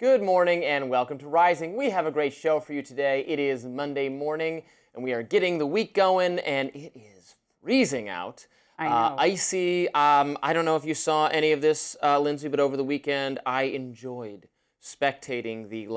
Good morning and welcome to Rising. We have a great show for you today. It is Monday morning and we are getting the week going and it is freezing out. I know. Icy. I don't know if you saw any of this, Lindsey, but over the weekend I enjoyed spectating the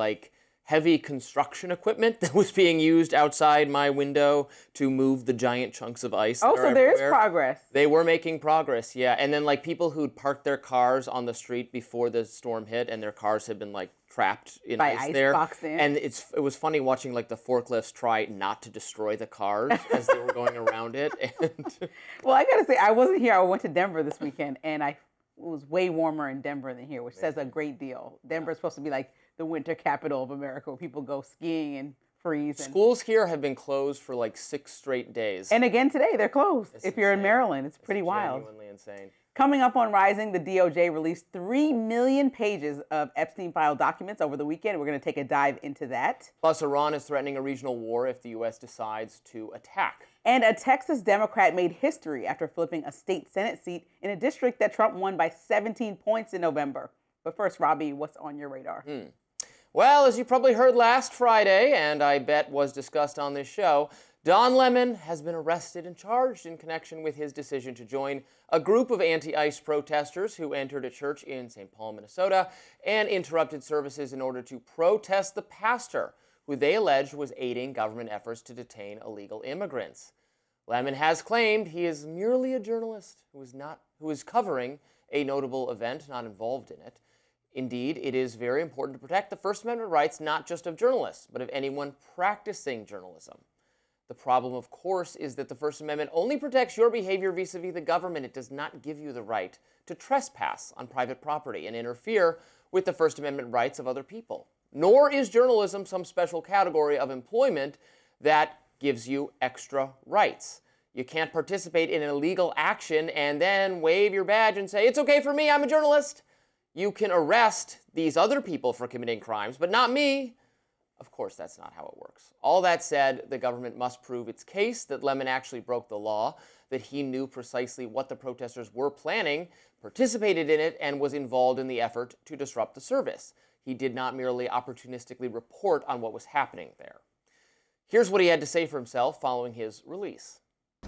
heavy construction equipment that was being used outside my window to move the giant chunks of ice. Oh, so there is progress. They were making progress, yeah. And then people who'd parked their cars on the street before the storm hit and their cars had been trapped in ice there. Boxed in. And it was funny watching the forklifts try not to destroy the cars as they were going around it. And well, I gotta say, I wasn't here. I went to Denver this weekend and it was way warmer in Denver than here, which says a great deal. Denver is supposed to be the winter capital of America where people go skiing and freeze. Schools here have been closed for 6 straight days. And again today, they're closed. It's if you're in insane. Maryland, it's pretty wild. Genuinely insane. Coming up on Rising, the DOJ released 3 million pages of Epstein file documents over the weekend. We're going to take a dive into that. Plus, Iran is threatening a regional war if the U.S. decides to attack. And a Texas Democrat made history after flipping a state Senate seat in a district that Trump won by 17 points in November. But first, Robby, what's on your radar? Well, as you probably heard last Friday, and I bet was discussed on this show, Don Lemon has been arrested and charged in connection with his decision to join a group of anti-ICE protesters who entered a church in St. Paul, Minnesota, and interrupted services in order to protest the pastor, who they alleged was aiding government efforts to detain illegal immigrants. Lemon has claimed he is merely a journalist who is covering a notable event, not involved in it. Indeed, it is very important to protect the First Amendment rights not just of journalists, but of anyone practicing journalism. The problem, of course, is that the First Amendment only protects your behavior vis-a-vis the government. It does not give you the right to trespass on private property and interfere with the First Amendment rights of other people. Nor is journalism some special category of employment that gives you extra rights. You can't participate in an illegal action and then wave your badge and say, "It's okay for me, I'm a journalist." You can arrest these other people for committing crimes, but not me. Of course, that's not how it works. All that said, the government must prove its case that Lemon actually broke the law, that he knew precisely what the protesters were planning, participated in it, and was involved in the effort to disrupt the service. He did not merely opportunistically report on what was happening there. Here's what he had to say for himself following his release.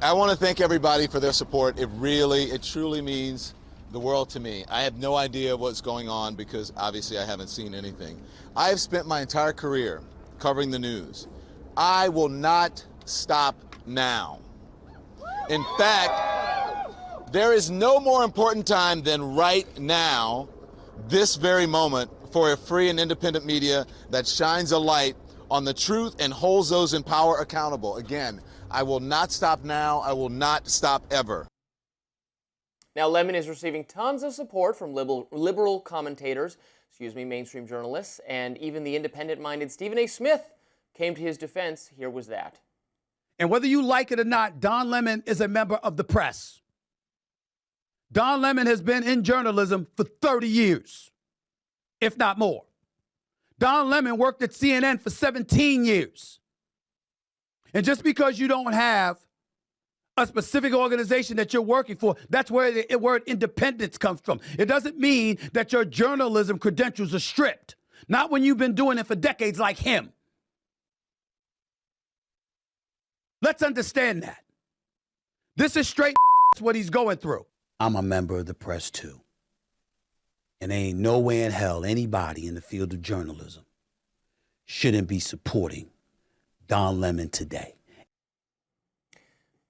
I want to thank everybody for their support. It truly means the world to me. I have no idea what's going on because obviously I haven't seen anything. I have spent my entire career covering the news. I will not stop now. In fact, there is no more important time than right now, this very moment, for a free and independent media that shines a light on the truth and holds those in power accountable. Again, I will not stop now. I will not stop ever. Now, Lemon is receiving tons of support from liberal commentators, mainstream journalists, and even the independent-minded Stephen A. Smith came to his defense. Here was that. And whether you like it or not, Don Lemon is a member of the press. Don Lemon has been in journalism for 30 years, if not more. Don Lemon worked at CNN for 17 years. And just because you don't have a specific organization that you're working for, that's where the word independence comes from. It doesn't mean that your journalism credentials are stripped. Not when you've been doing it for decades like him. Let's understand that. This is straight what he's going through. I'm a member of the press too. And there ain't no way in hell anybody in the field of journalism shouldn't be supporting Don Lemon today.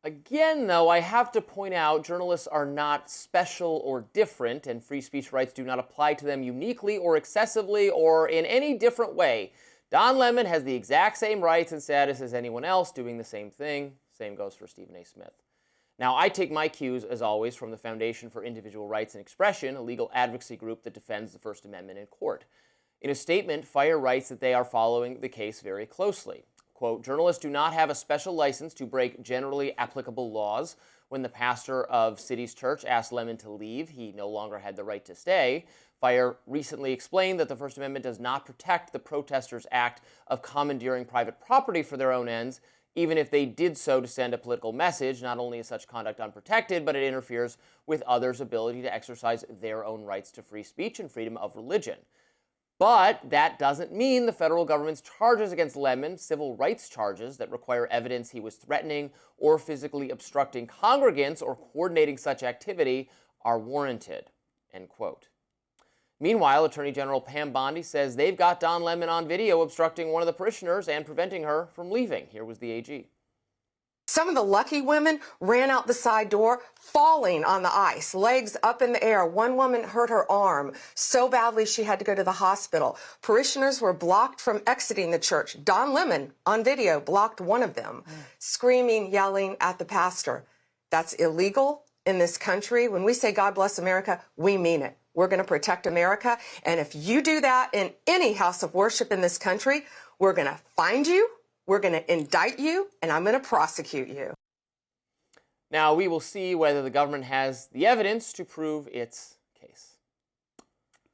Again, though, I have to point out journalists are not special or different, and free speech rights do not apply to them uniquely or excessively or in any different way. Don Lemon has the exact same rights and status as anyone else doing the same thing. Same goes for Stephen A. Smith. Now, I take my cues, as always, from the Foundation for Individual Rights and Expression, a legal advocacy group that defends the First Amendment in court. In a statement, FIRE writes that they are following the case very closely. Quote, journalists do not have a special license to break generally applicable laws. When the pastor of City's Church asked Lemon to leave, he no longer had the right to stay. FIRE recently explained that the First Amendment does not protect the protesters' act of commandeering private property for their own ends, even if they did so to send a political message. Not only is such conduct unprotected, but it interferes with others' ability to exercise their own rights to free speech and freedom of religion. But that doesn't mean the federal government's charges against Lemon, civil rights charges that require evidence he was threatening or physically obstructing congregants or coordinating such activity, are warranted, end quote. Meanwhile, Attorney General Pam Bondi says they've got Don Lemon on video obstructing one of the parishioners and preventing her from leaving. Here was the AG. Some of the lucky women ran out the side door, falling on the ice, legs up in the air. One woman hurt her arm so badly she had to go to the hospital. Parishioners were blocked from exiting the church. Don Lemon, on video, blocked one of them, screaming, yelling at the pastor. That's illegal in this country. When we say God bless America, we mean it. We're going to protect America. And if you do that in any house of worship in this country, we're going to find you. We're going to indict you, and I'm going to prosecute you. Now, we will see whether the government has the evidence to prove its case.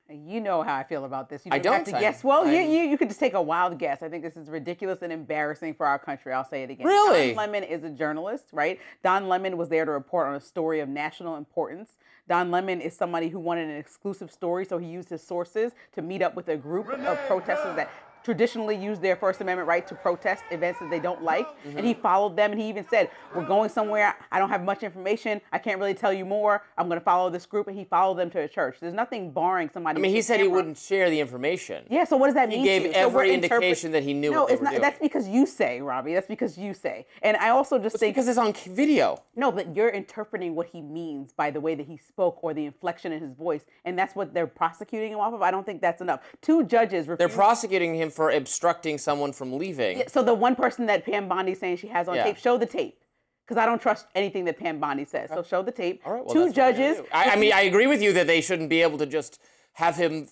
You know how I feel about this. You I don't have to guess. Well, you could just take a wild guess. I think this is ridiculous and embarrassing for our country. I'll say it again. Really? Don Lemon is a journalist, right? Don Lemon was there to report on a story of national importance. Don Lemon is somebody who wanted an exclusive story, so he used his sources to meet up with a group of protesters that traditionally use their First Amendment right to protest events that they don't like. And he followed them, and he even said, we're going somewhere, I don't have much information, I can't really tell you more, I'm going to follow this group, and he followed them to a church. There's nothing barring somebody. I mean, he with said camera. he wouldn't share the information. Yeah, so what does that mean? He gave to you? So we're every indication that he knew what they were doing. That's because you say, Robbie. That's because you say. And I also just think... because it's on video. No, but you're interpreting what he means by the way that he spoke or the inflection in his voice, and that's what they're prosecuting him off of. I don't think that's enough. Two judges refused... They're prosecuting him for obstructing someone from leaving. Yeah, so the one person that Pam Bondi's saying she has on tape, show the tape. Because I don't trust anything that Pam Bondi says. So show the tape. All right, well, two judges. I mean, I agree with you that they shouldn't be able to just have him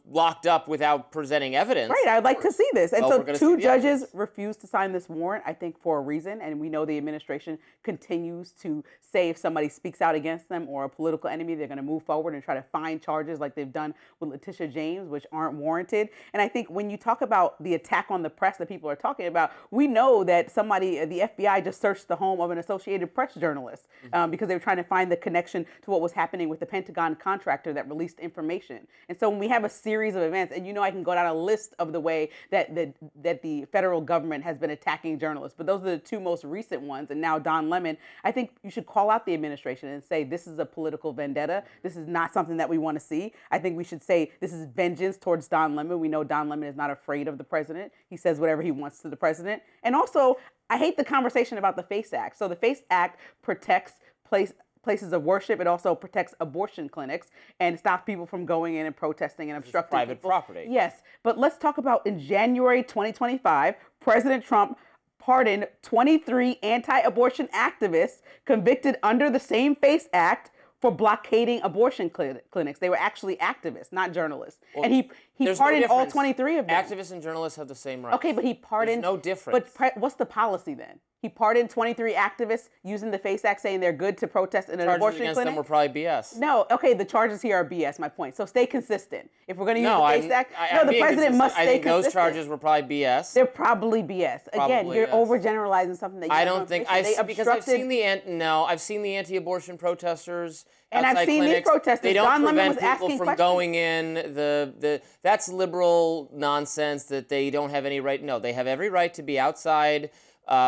locked up without presenting evidence. Right, I'd like to see this. And so two judges evidence. refused to sign this warrant, I think for a reason, and we know the administration continues to say if somebody speaks out against them or a political enemy, they're going to move forward and try to find charges like they've done with Letitia James, which aren't warranted. And I think when you talk about the attack on the press that people are talking about, we know that the FBI just searched the home of an Associated Press journalist because they were trying to find the connection to what was happening with the Pentagon contractor that released information. And so when we have a series of events, and I can go down a list of the way that the federal government has been attacking journalists, but those are the two most recent ones, and now Don Lemon, I think you should call out the administration and say this is a political vendetta. This is not something that we want to see. I think we should say this is vengeance towards Don Lemon. We know Don Lemon is not afraid of the president. He says whatever he wants to the president. And also, I hate the conversation about the FACE Act. So the FACE Act protects places of worship. It also protects abortion clinics and stops people from going in and protesting and obstructing private people. property. Yes, but let's talk about in January 2025, President Trump pardoned 23 anti-abortion activists convicted under the same FACE Act for blockading abortion clinics. They were actually activists, not journalists. Well, and he pardoned all 23 of them. Activists and journalists have the same rights. Okay, but he pardoned... There's no difference. But what's the policy then? He pardoned 23 activists using the FACE Act saying they're good to protest in an abortion clinic? Charges against them were probably BS. No, okay, the charges here are BS, my point. So stay consistent. If we're going to use the FACE Act, the president must stay consistent. Those charges were probably BS. They're probably BS. Again, you're overgeneralizing something that you I don't think... because I've seen the anti-abortion protesters and I've seen clinics. these protesters. They don't Don Lemon prevent was people asking from questions. going in. That's liberal nonsense that they don't have any right. No, they have every right to be outside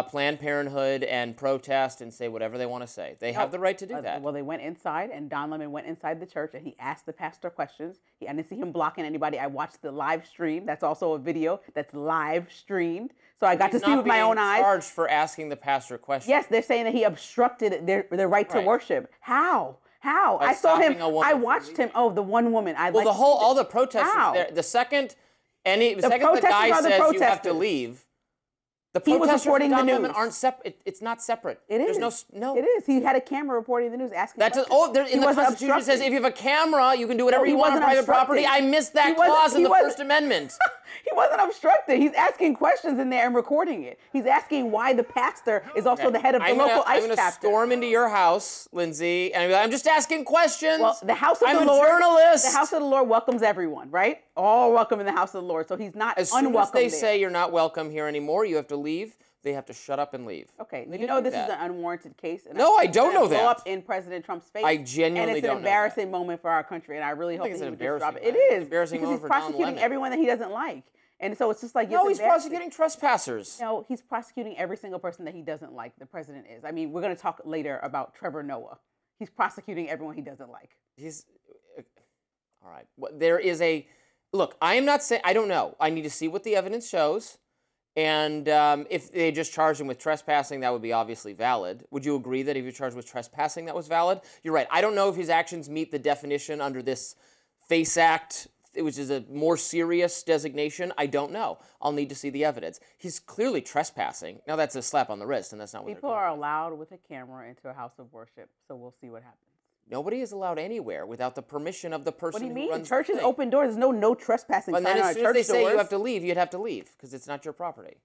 Planned Parenthood and protest and say whatever they want to say. They have the right to do that. Well, they went inside, and Don Lemon went inside the church, and he asked the pastor questions. I didn't see him blocking anybody. I watched the live stream. That's also a video that's live streamed. So I got to see with my own eyes. He's not being charged for asking the pastor questions. Yes, they're saying that he obstructed their right to worship. How? I saw him. I watched him. Oh, the one woman. All the protesters there. The second the guy says you have to leave, the protesters reporting and Don the Lemon news. aren't separate. It's not separate. It is. There's no. It is. He had a camera reporting the news, asking. In the Constitution it says if you have a camera, you can do whatever you want on private property. I missed that clause in the First Amendment. He wasn't obstructing. He's asking questions in there and recording it. He's asking why the pastor is also the head of the local ICE chapter. I'm going to storm into your house, Lindsey, and I'm just asking questions. Well, the house of the Lord. I'm a journalist. The house of the Lord welcomes everyone, right? All welcome in the house of the Lord. So he's not unwelcome. As soon as they say you're not welcome here anymore, you have to leave. they have to shut up and leave. Okay, They you didn't know do this is that. an unwarranted case. And No, I it's don't gonna know blow that. up in President Trump's face. I genuinely and it's don't an know embarrassing moment for our country, and I really hope think that it's he would just drop it. embarrassing. It I think it's is, an embarrassing because moment he's for Don prosecuting Lemon. everyone that he doesn't like. And so it's just like, No, it's he's embarrassing. prosecuting trespassers. No, he's prosecuting every single person that he doesn't like, the president is. I mean, we're going to talk later about Trevor Noah. He's prosecuting everyone he doesn't like. He's all right. There is a look. I am not saying I don't know. I need to see what the evidence shows, and if they just charged him with trespassing, that would be obviously valid. Would you agree that if you're charged with trespassing, that was valid? You're right. I don't know if his actions meet the definition under this FACE Act, which is a more serious designation. I don't know. I'll need to see the evidence. He's clearly trespassing. Now that's a slap on the wrist, and that's not what People they're are going. allowed with a camera into a house of worship, so we'll see what happens. Nobody is allowed anywhere without the permission of the person What do you who mean? runs Churches the thing. open doors. There's no trespassing And sign then on as soon church as they say doors. you have to leave, you'd have to leave because it's not your property.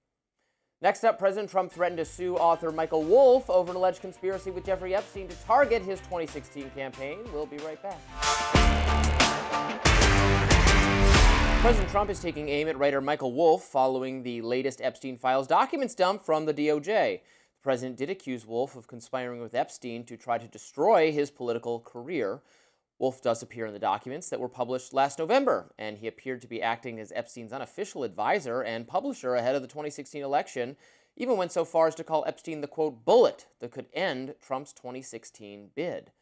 Next up, President Trump threatened to sue author Michael Wolff over an alleged conspiracy with Jeffrey Epstein to target his 2016 campaign. We'll be right back. President Trump is taking aim at writer Michael Wolff following the latest Epstein files documents dump from the DOJ. The president did accuse Wolff of conspiring with Epstein to try to destroy his political career. Wolff does appear in the documents that were published last November, and he appeared to be acting as Epstein's unofficial advisor and publisher ahead of the 2016 election, even went so far as to call Epstein the, quote, bullet that could end Trump's 2016 bid.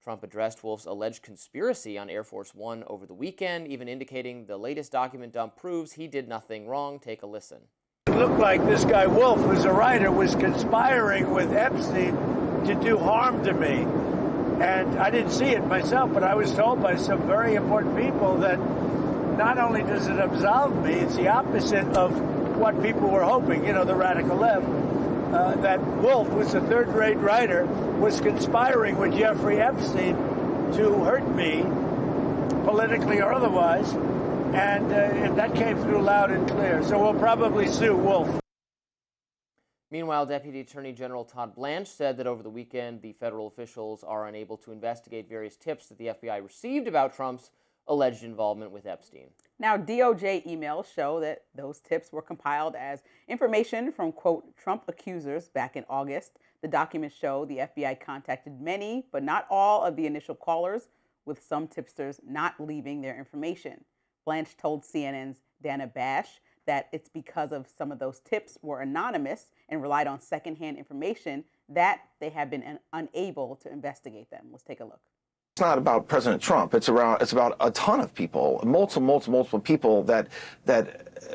Trump addressed Wolff's alleged conspiracy on Air Force One over the weekend, even indicating the latest document dump proves he did nothing wrong. Take a listen. It looked like this guy Wolff, who's a writer, was conspiring with Epstein to do harm to me. And I didn't see it myself, but I was told by some very important people that not only does it absolve me, it's the opposite of what people were hoping, you know, the radical left, that Wolff, who's a third-rate writer, was conspiring with Jeffrey Epstein to hurt me, politically or otherwise. And that came through loud and clear. So we'll probably sue Wolff. Meanwhile, Deputy Attorney General Todd Blanche said that over the weekend, the federal officials are unable to investigate various tips that the FBI received about Trump's alleged involvement with Epstein. Now, DOJ emails show that those tips were compiled as information from, quote, Trump accusers back in August. The documents show the FBI contacted many, but not all of the initial callers, with some tipsters not leaving their information. Blanche told CNN's Dana Bash that it's because of some of those tips were anonymous and relied on secondhand information that they have been unable to investigate them. Let's take a look. It's not about President Trump. It's about a ton of people, multiple people that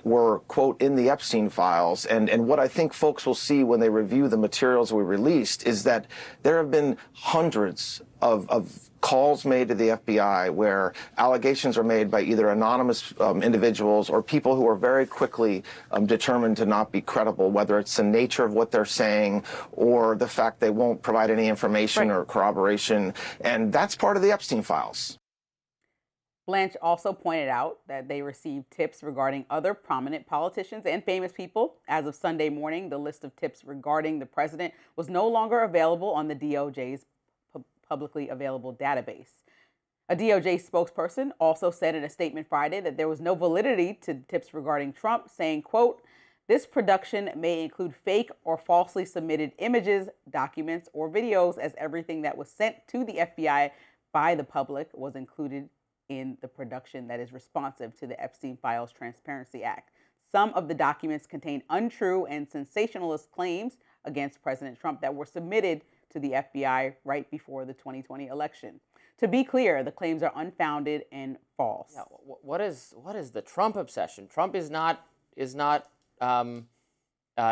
were, quote, in the Epstein files. And what I think folks will see when they review the materials we released is that there have been hundreds of calls made to the FBI where allegations are made by either anonymous individuals or people who are very quickly determined to not be credible, whether it's the nature of what they're saying or the fact they won't provide any information or corroboration. And that's part of the Epstein files. Blanche also pointed out that they received tips regarding other prominent politicians and famous people. As of Sunday morning, the list of tips regarding the president was no longer available on the DOJ's publicly available database. A DOJ spokesperson also said in a statement Friday that there was no validity to tips regarding Trump, saying, quote, this production may include fake or falsely submitted images, documents, or videos, as everything that was sent to the FBI by the public was included in the production that is responsive to the Epstein Files Transparency Act. Some of the documents contain untrue and sensationalist claims against President Trump that were submitted to the FBI right before the 2020 election. To be clear, the claims are unfounded and false. Yeah, what is the Trump obsession? Trump is not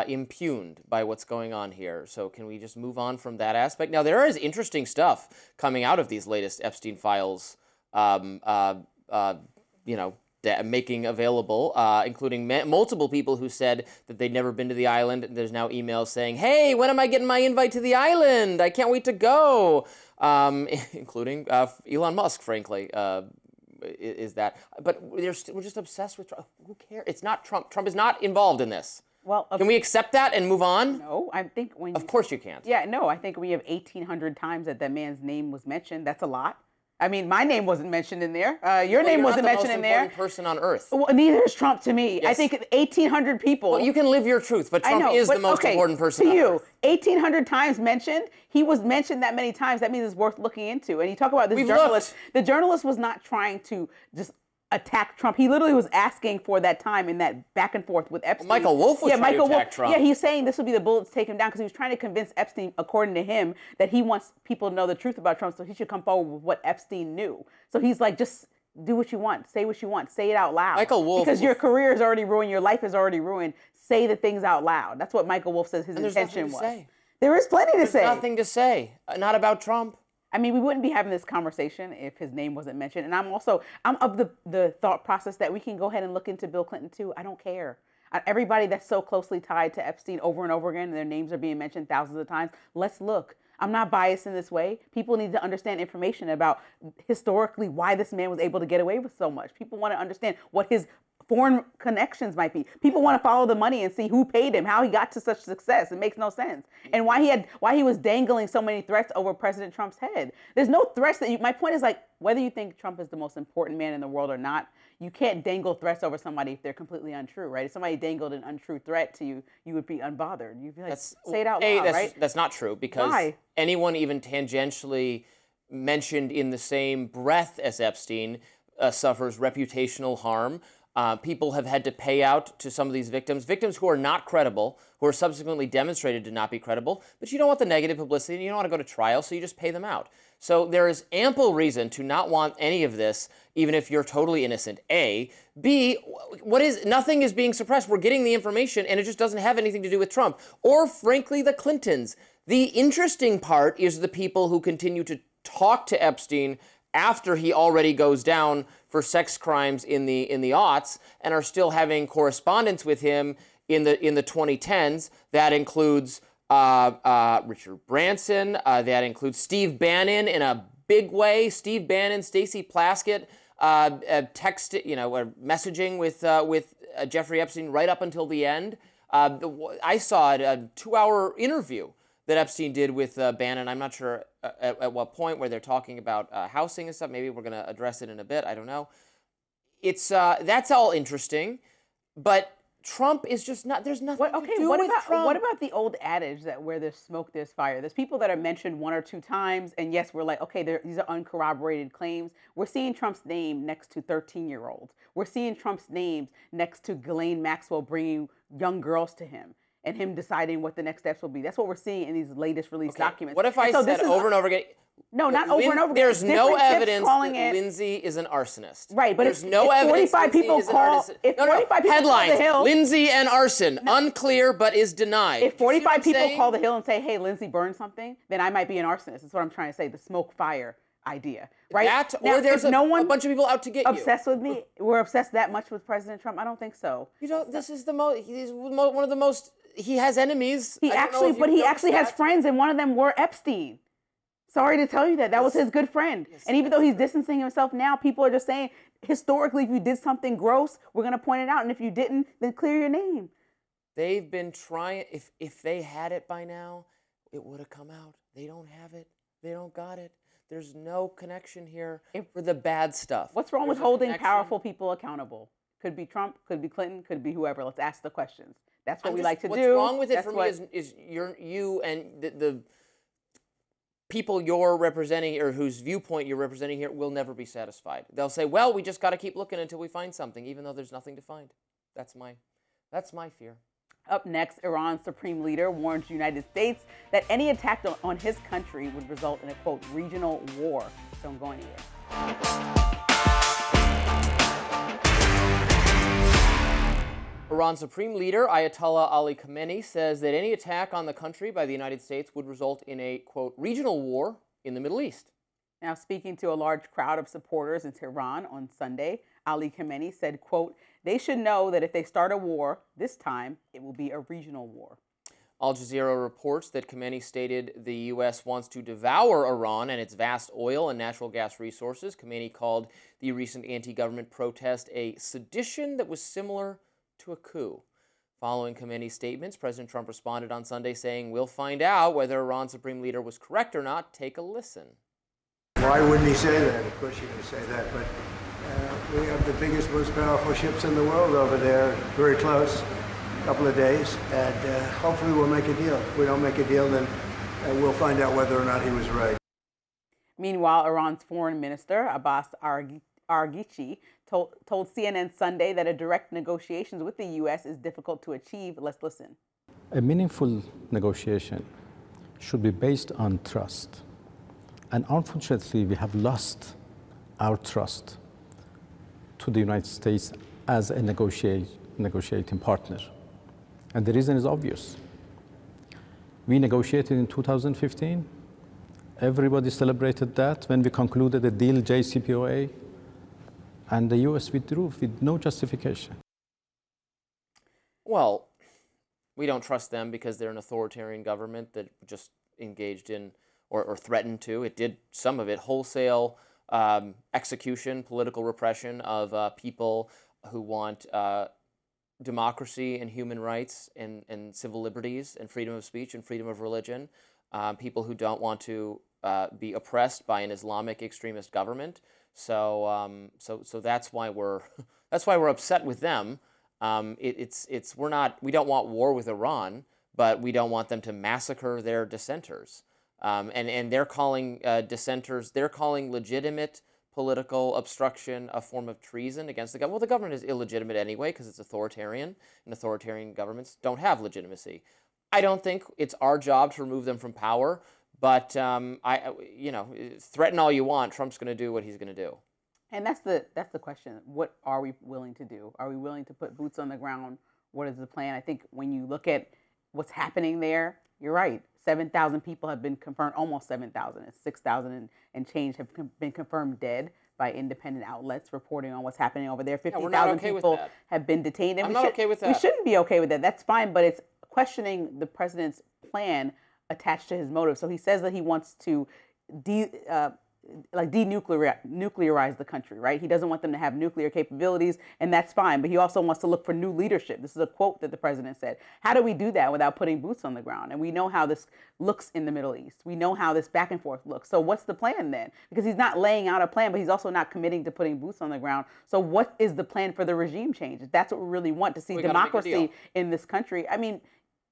impugned by what's going on here. So can we just move on from that aspect? Now, there is interesting stuff coming out of these latest Epstein files, making available, including multiple people who said that they'd never been to the island. There's now emails saying, hey, when am I getting my invite to the island? I can't wait to go. Including Elon Musk, frankly, is that. But we're just obsessed with Trump. Who cares? It's not Trump. Trump is not involved in this. Well, can we accept that and move on? No, I think when Of course you can't. Yeah, no, I think we have 1,800 times that man's name was mentioned. That's a lot. I mean, my name wasn't mentioned in there. Your name wasn't mentioned in there. You're not the most important person on earth. Well, neither is Trump to me. Yes. I think 1,800 people. Well, you can live your truth, but Trump is the most important person to on you. earth. 1,800 times mentioned. He was mentioned that many times. That means it's worth looking into. And you talk about this journalist. The journalist was not trying to just attack Trump. He literally was asking for that time in that back and forth with Epstein. Well, Michael Wolff was trying to attack Trump. Yeah, he's saying this would be the bullet to take him down because he was trying to convince Epstein, according to him, that he wants people to know the truth about Trump, so he should come forward with what Epstein knew. So he's like, just do what you want, say what you want, say it out loud. Michael Wolff, because your career is already ruined, your life is already ruined. Say the things out loud. That's what Michael Wolff says his intention was. Say. There is plenty to say. There's nothing to say. Not about Trump. I mean, we wouldn't be having this conversation if his name wasn't mentioned. And I'm of the thought process that we can go ahead and look into Bill Clinton too. I don't care. Everybody that's so closely tied to Epstein over and over again, and their names are being mentioned thousands of times. Let's look. I'm not biased in this way. People need to understand information about historically why this man was able to get away with so much. People want to understand what his foreign connections might be. People want to follow the money and see who paid him, how he got to such success. It makes no sense. And why he was dangling so many threats over President Trump's head. There's no threats that my point is, like, whether you think Trump is the most important man in the world or not, you can't dangle threats over somebody if they're completely untrue, right? If somebody dangled an untrue threat to you, you would be unbothered. You'd be like, say it out loud, right? That's not true, because anyone even tangentially mentioned in the same breath as Epstein suffers reputational harm. People have had to pay out to some of these victims who are not credible, who are subsequently demonstrated to not be credible, but you don't want the negative publicity and you don't want to go to trial, so you just pay them out. So there is ample reason to not want any of this, even if you're totally innocent, A. B, nothing is being suppressed. We're getting the information and it just doesn't have anything to do with Trump. Or frankly, the Clintons. The interesting part is the people who continue to talk to Epstein after he already goes down for sex crimes in the aughts and are still having correspondence with him in the 2010s. That includes Richard Branson. That includes Steve Bannon in a big way. Steve Bannon, Stacey Plaskett, messaging with Jeffrey Epstein right up until the end. I saw a 2-hour interview that Epstein did with Bannon. I'm not sure at what point, where they're talking about housing and stuff. Maybe we're going to address it in a bit. I don't know. It's that's all interesting, but Trump is just not. There's nothing to do with Trump. What about the old adage that where there's smoke, there's fire? There's people that are mentioned 1 or 2 times, and yes, we're like, okay, these are uncorroborated claims. We're seeing Trump's name next to 13-year-olds. We're seeing Trump's name next to Ghislaine Maxwell bringing young girls to him and him deciding what the next steps will be. That's what we're seeing in these latest released documents. What if I said over and over again? No, not over and over again. There's no evidence that Lindsey is an arsonist. Right, but there's no evidence. 45 people call. If 45 people headlines, call the Hill, Lindsey and arson, unclear but is denied. If 45 people call the Hill and say, "Hey, Lindsey burned something," then I might be an arsonist. That's what I'm trying to say. The smoke fire idea, right? That, now, or there's a bunch of people out to get you. Obsessed with me? We're obsessed that much with President Trump? I don't think so. You know, this is the most. He's one of the most. He has enemies. He actually has friends, and one of them were Epstein. Sorry to tell you that. That was his good friend. Yes, and even though he's distancing himself now, people are just saying, historically, if you did something gross, we're going to point it out. And if you didn't, then clear your name. They've been trying. If they had it by now, it would have come out. They don't have it. They don't got it. There's no connection here for the bad stuff. What's wrong with holding powerful people accountable? Could be Trump, could be Clinton, could be whoever. Let's ask the questions. That's what we like to do. What's wrong with it for me is you and the people you're representing, or whose viewpoint you're representing here, will never be satisfied. They'll say, well, we just got to keep looking until we find something, even though there's nothing to find. That's my fear. Up next, Iran's supreme leader warns the United States that any attack on his country would result in a, quote, regional war. Don't go anywhere. Iran's supreme leader, Ayatollah Ali Khamenei, says that any attack on the country by the United States would result in a, quote, regional war in the Middle East. Now, speaking to a large crowd of supporters in Tehran on Sunday, Ali Khamenei said, quote, they should know that if they start a war, this time it will be a regional war. Al Jazeera reports that Khamenei stated the U.S. wants to devour Iran and its vast oil and natural gas resources. Khamenei called the recent anti-government protest a sedition that was similar to a coup. Following Khamenei's statements, President Trump responded on Sunday saying, we'll find out whether Iran's supreme leader was correct or not. Take a listen. We're Why wouldn't he say that? Of course you're going to say that, but we have the biggest, most powerful ships in the world over there, very close, a couple of days, and hopefully we'll make a deal. If we don't make a deal, then we'll find out whether or not he was right. Meanwhile, Iran's foreign minister, Abbas Araghchi, told CNN Sunday that a direct negotiations with the U.S. is difficult to achieve. Let's listen. A meaningful negotiation should be based on trust. And unfortunately, we have lost our trust to the United States as a negotiating partner. And the reason is obvious. We negotiated in 2015. Everybody celebrated that when we concluded the deal, JCPOA, and the U.S. withdrew with no justification. Well, we don't trust them because they're an authoritarian government that just engaged in or threatened to. It did some of it, wholesale execution, political repression of people who want democracy and human rights and civil liberties and freedom of speech and freedom of religion, people who don't want to be oppressed by an Islamic extremist government. So that's why we're upset with them. We don't want war with Iran, but we don't want them to massacre their dissenters. And they're calling dissenters, they're calling legitimate political obstruction a form of treason against the government. Well, the government is illegitimate anyway because it's authoritarian, and authoritarian governments don't have legitimacy. I don't think it's our job to remove them from power, but threaten all you want. Trump's going to do what he's going to do. And that's the question. What are we willing to do? Are we willing to put boots on the ground? What is the plan? I think when you look at what's happening there, you're right. 7,000 people have been confirmed, almost 7,000. It's 6,000 and change have been confirmed dead by independent outlets reporting on what's happening over there. 50,000 people have been detained. And I'm not okay with that. We shouldn't be okay with that. That's fine, but it's questioning the president's plan attached to his motive. So he says that he wants to denuclearize the country, right? He doesn't want them to have nuclear capabilities, and that's fine. But he also wants to look for new leadership. This is a quote that the president said. How do we do that without putting boots on the ground? And we know how this looks in the Middle East. We know how this back and forth looks. So what's the plan then? Because he's not laying out a plan, but he's also not committing to putting boots on the ground. So what is the plan for the regime change? If that's what we really want to see democracy in this country. I mean,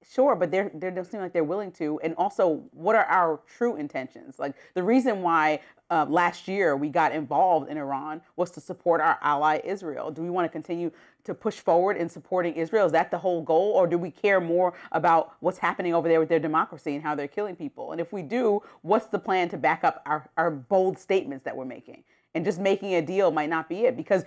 sure, but they don't seem like they're willing to. And also, what are our true intentions? Like the reason why last year we got involved in Iran was to support our ally Israel. Do we want to continue to push forward in supporting Israel? Is that the whole goal? Or do we care more about what's happening over there with their democracy and how they're killing people? And if we do, what's the plan to back up our bold statements that we're making? And just making a deal might not be it, because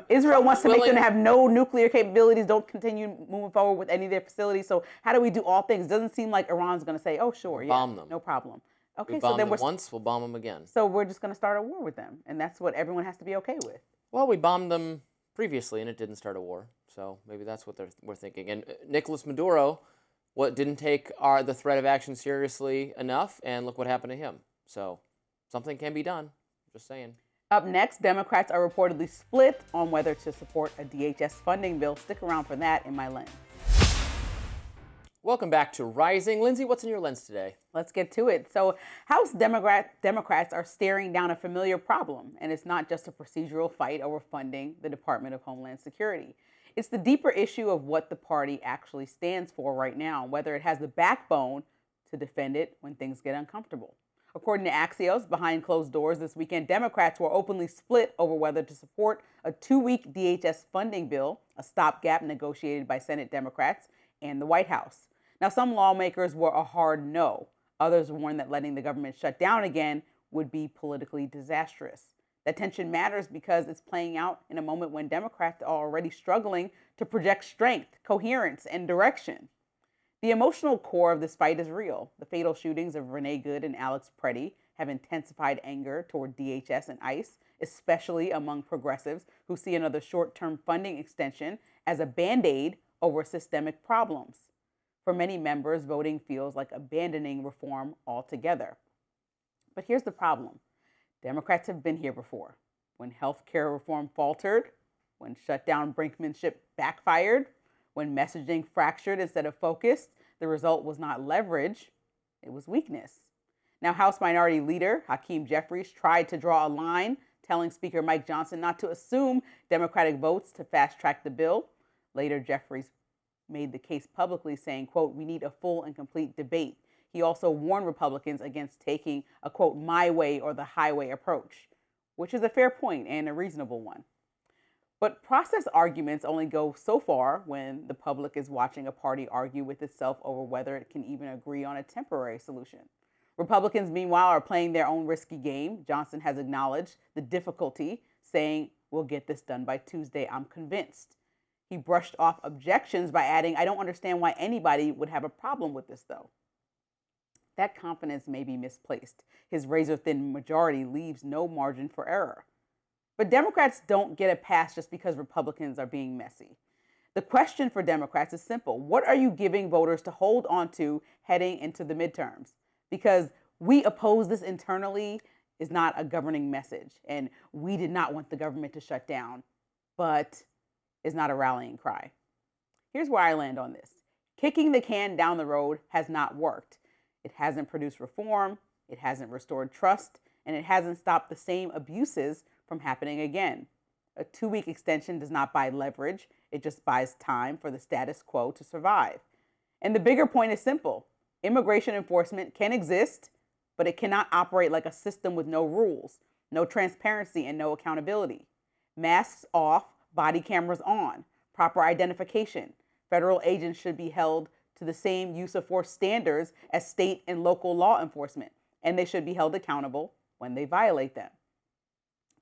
Israel wants to make them have no nuclear capabilities, don't continue moving forward with any of their facilities. So how do we do all things? It doesn't seem like Iran's going to say, oh, sure, yeah, bomb them. No problem. Okay, we bombed them once, we'll bomb them again. So we're just going to start a war with them, and that's what everyone has to be okay with. Well, we bombed them previously, and it didn't start a war. So maybe that's what we're thinking. And Nicolas Maduro didn't take the threat of action seriously enough, and look what happened to him. So something can be done. Just saying. Up next, Democrats are reportedly split on whether to support a DHS funding bill. Stick around for that in my lens. Welcome back to Rising. Lindsay, what's in your lens today? Let's get to it. So House Democrats are staring down a familiar problem, and it's not just a procedural fight over funding the Department of Homeland Security. It's the deeper issue of what the party actually stands for right now, whether it has the backbone to defend it when things get uncomfortable. According to Axios, behind closed doors this weekend, Democrats were openly split over whether to support a 2-week DHS funding bill, a stopgap negotiated by Senate Democrats and the White House. Now, some lawmakers were a hard no. Others warned that letting the government shut down again would be politically disastrous. That tension matters because it's playing out in a moment when Democrats are already struggling to project strength, coherence, and direction. The emotional core of this fight is real. The fatal shootings of Renee Good and Alex Preddy have intensified anger toward DHS and ICE, especially among progressives who see another short-term funding extension as a Band-Aid over systemic problems. For many members, voting feels like abandoning reform altogether. But here's the problem. Democrats have been here before. When health care reform faltered, when shutdown brinkmanship backfired, when messaging fractured instead of focused, the result was not leverage, it was weakness. Now, House Minority Leader Hakeem Jeffries tried to draw a line, telling Speaker Mike Johnson not to assume Democratic votes to fast-track the bill. Later, Jeffries made the case publicly, saying, quote, "We need a full and complete debate." He also warned Republicans against taking a, quote, "my way or the highway approach," which is a fair point and a reasonable one. But process arguments only go so far when the public is watching a party argue with itself over whether it can even agree on a temporary solution. Republicans, meanwhile, are playing their own risky game. Johnson has acknowledged the difficulty, saying, "We'll get this done by Tuesday, I'm convinced." He brushed off objections by adding, "I don't understand why anybody would have a problem with this, though." That confidence may be misplaced. His razor-thin majority leaves no margin for error. But Democrats don't get a pass just because Republicans are being messy. The question for Democrats is simple. What are you giving voters to hold on to heading into the midterms? Because "we oppose this internally" is not a governing message, and "we did not want the government to shut down," but is not a rallying cry. Here's where I land on this. Kicking the can down the road has not worked. It hasn't produced reform, it hasn't restored trust, and it hasn't stopped the same abuses from happening again. A 2-week extension does not buy leverage, it just buys time for the status quo to survive. And the bigger point is simple. Immigration enforcement can exist, but it cannot operate like a system with no rules, no transparency, and no accountability. Masks off, body cameras on, proper identification. Federal agents should be held to the same use of force standards as state and local law enforcement, and they should be held accountable when they violate them.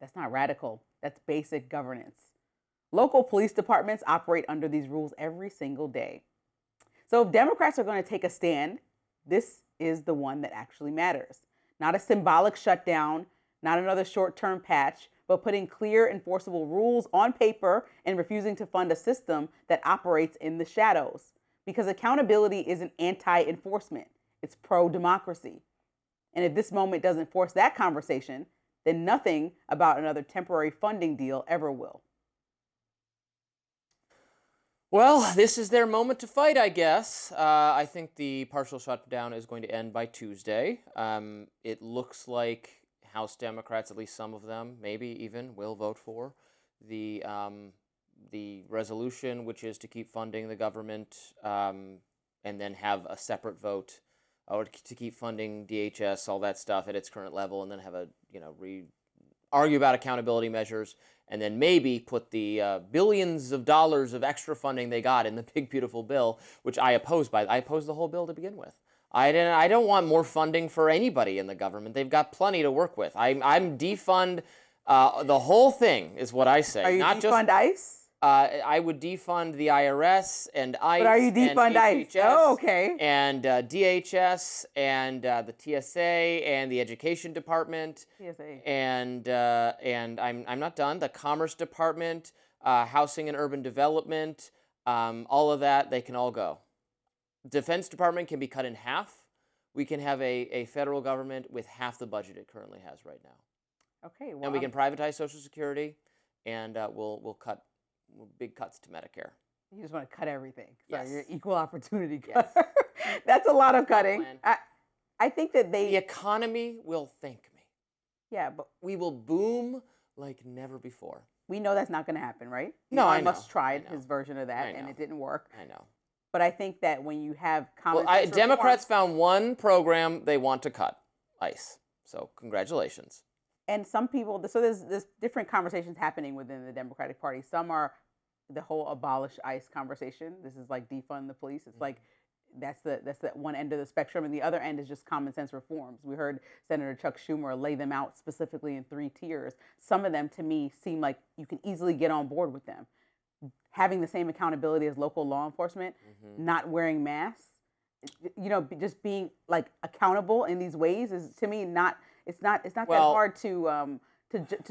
That's not radical, that's basic governance. Local police departments operate under these rules every single day. So if Democrats are going to take a stand, this is the one that actually matters. Not a symbolic shutdown, not another short-term patch, but putting clear enforceable rules on paper and refusing to fund a system that operates in the shadows. Because accountability isn't anti-enforcement, it's pro-democracy. And if this moment doesn't force that conversation, then nothing about another temporary funding deal ever will. Well, this is their moment to fight, I guess. I think the partial shutdown is going to end by Tuesday. It looks like House Democrats, at least some of them, maybe even, will vote for the resolution, which is to keep funding the government and then have a separate vote or to keep funding DHS, all that stuff at its current level, and then have a, argue about accountability measures, and then maybe put the billions of dollars of extra funding they got in the big, beautiful bill, which I oppose. I oppose the whole bill to begin with. I don't want more funding for anybody in the government. They've got plenty to work with. I'm defund the whole thing is what I say. Are you not defund just, ICE? I would defund the IRS and ICE. But are you defund and ICE? HHS Oh, okay. And DHS and the TSA and the Education Department. TSA. And I'm not done. The Commerce Department, Housing and Urban Development, all of that, they can all go. Defense Department can be cut in half. We can have a federal government with half the budget it currently has right now. Okay. Well, And we can privatize Social Security, and we'll cut big cuts to Medicare. You just want to cut everything. So Yes. you're an equal opportunity Yes. cutter. That's a lot of cutting. Plan. I think that The economy will thank me. yeah, but We will boom like never before. we know that's not going to happen, right? No, Elon I know. Musk tried I know. his version of that, I and know. it didn't work. I know. But I think that when you have common Well, sense Democrats reform, found one program they want to cut, ICE. So congratulations. and some people, so there's different conversations happening within the Democratic Party. Some are the whole abolish ICE conversation. This is like defund the police. It's like that's the one end of the spectrum, and the other end is just common sense reforms. We heard Senator Chuck Schumer lay them out specifically in 3 tiers. Some of them, to me, seem like you can easily get on board with them. Having the same accountability as local law enforcement, not wearing masks, just being like accountable in these ways is, to me, not. It's not that hard to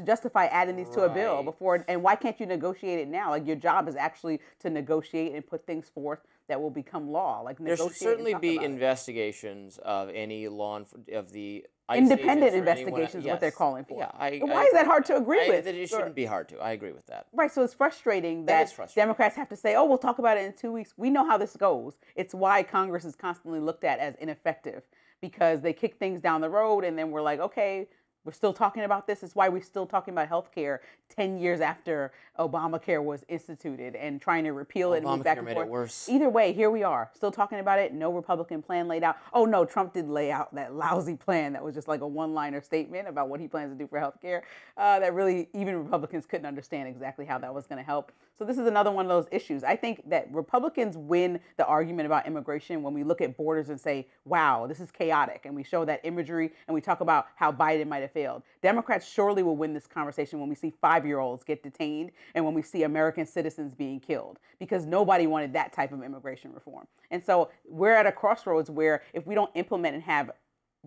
justify adding these to a bill Right. before. And why can't you negotiate it now? Like, your job is actually to negotiate and put things forth that will become law. Like There should negotiate and certainly talk be about it. investigations of any of the ICE Independent agents or anyone- investigations is what they're yes. calling for. Yeah, And why is that hard to agree with? That it shouldn't be hard to. I agree with that. Right, so it's frustrating That that is frustrating. Democrats have to say, oh, we'll talk about it in 2 weeks. We know how this goes. It's why Congress is constantly looked at as ineffective, because they kick things down the road and then we're like, okay, we're still talking about this. It's why we're still talking about health care 10 years after Obamacare was instituted and trying to repeal it and move back Obamacare and made forth. it worse. Either way, here we are, still talking about it. No Republican plan laid out. Oh, no, Trump did lay out that lousy plan that was just like a one-liner statement about what he plans to do for health care that really even Republicans couldn't understand exactly how that was going to help. So this is another one of those issues. I think that Republicans win the argument about immigration when we look at borders and say, wow, this is chaotic. And we show that imagery and we talk about how Biden might have failed. Democrats surely will win this conversation when we see 5-year-olds get detained and when we see American citizens being killed, because nobody wanted that type of immigration reform. And so we're at a crossroads where if we don't implement and have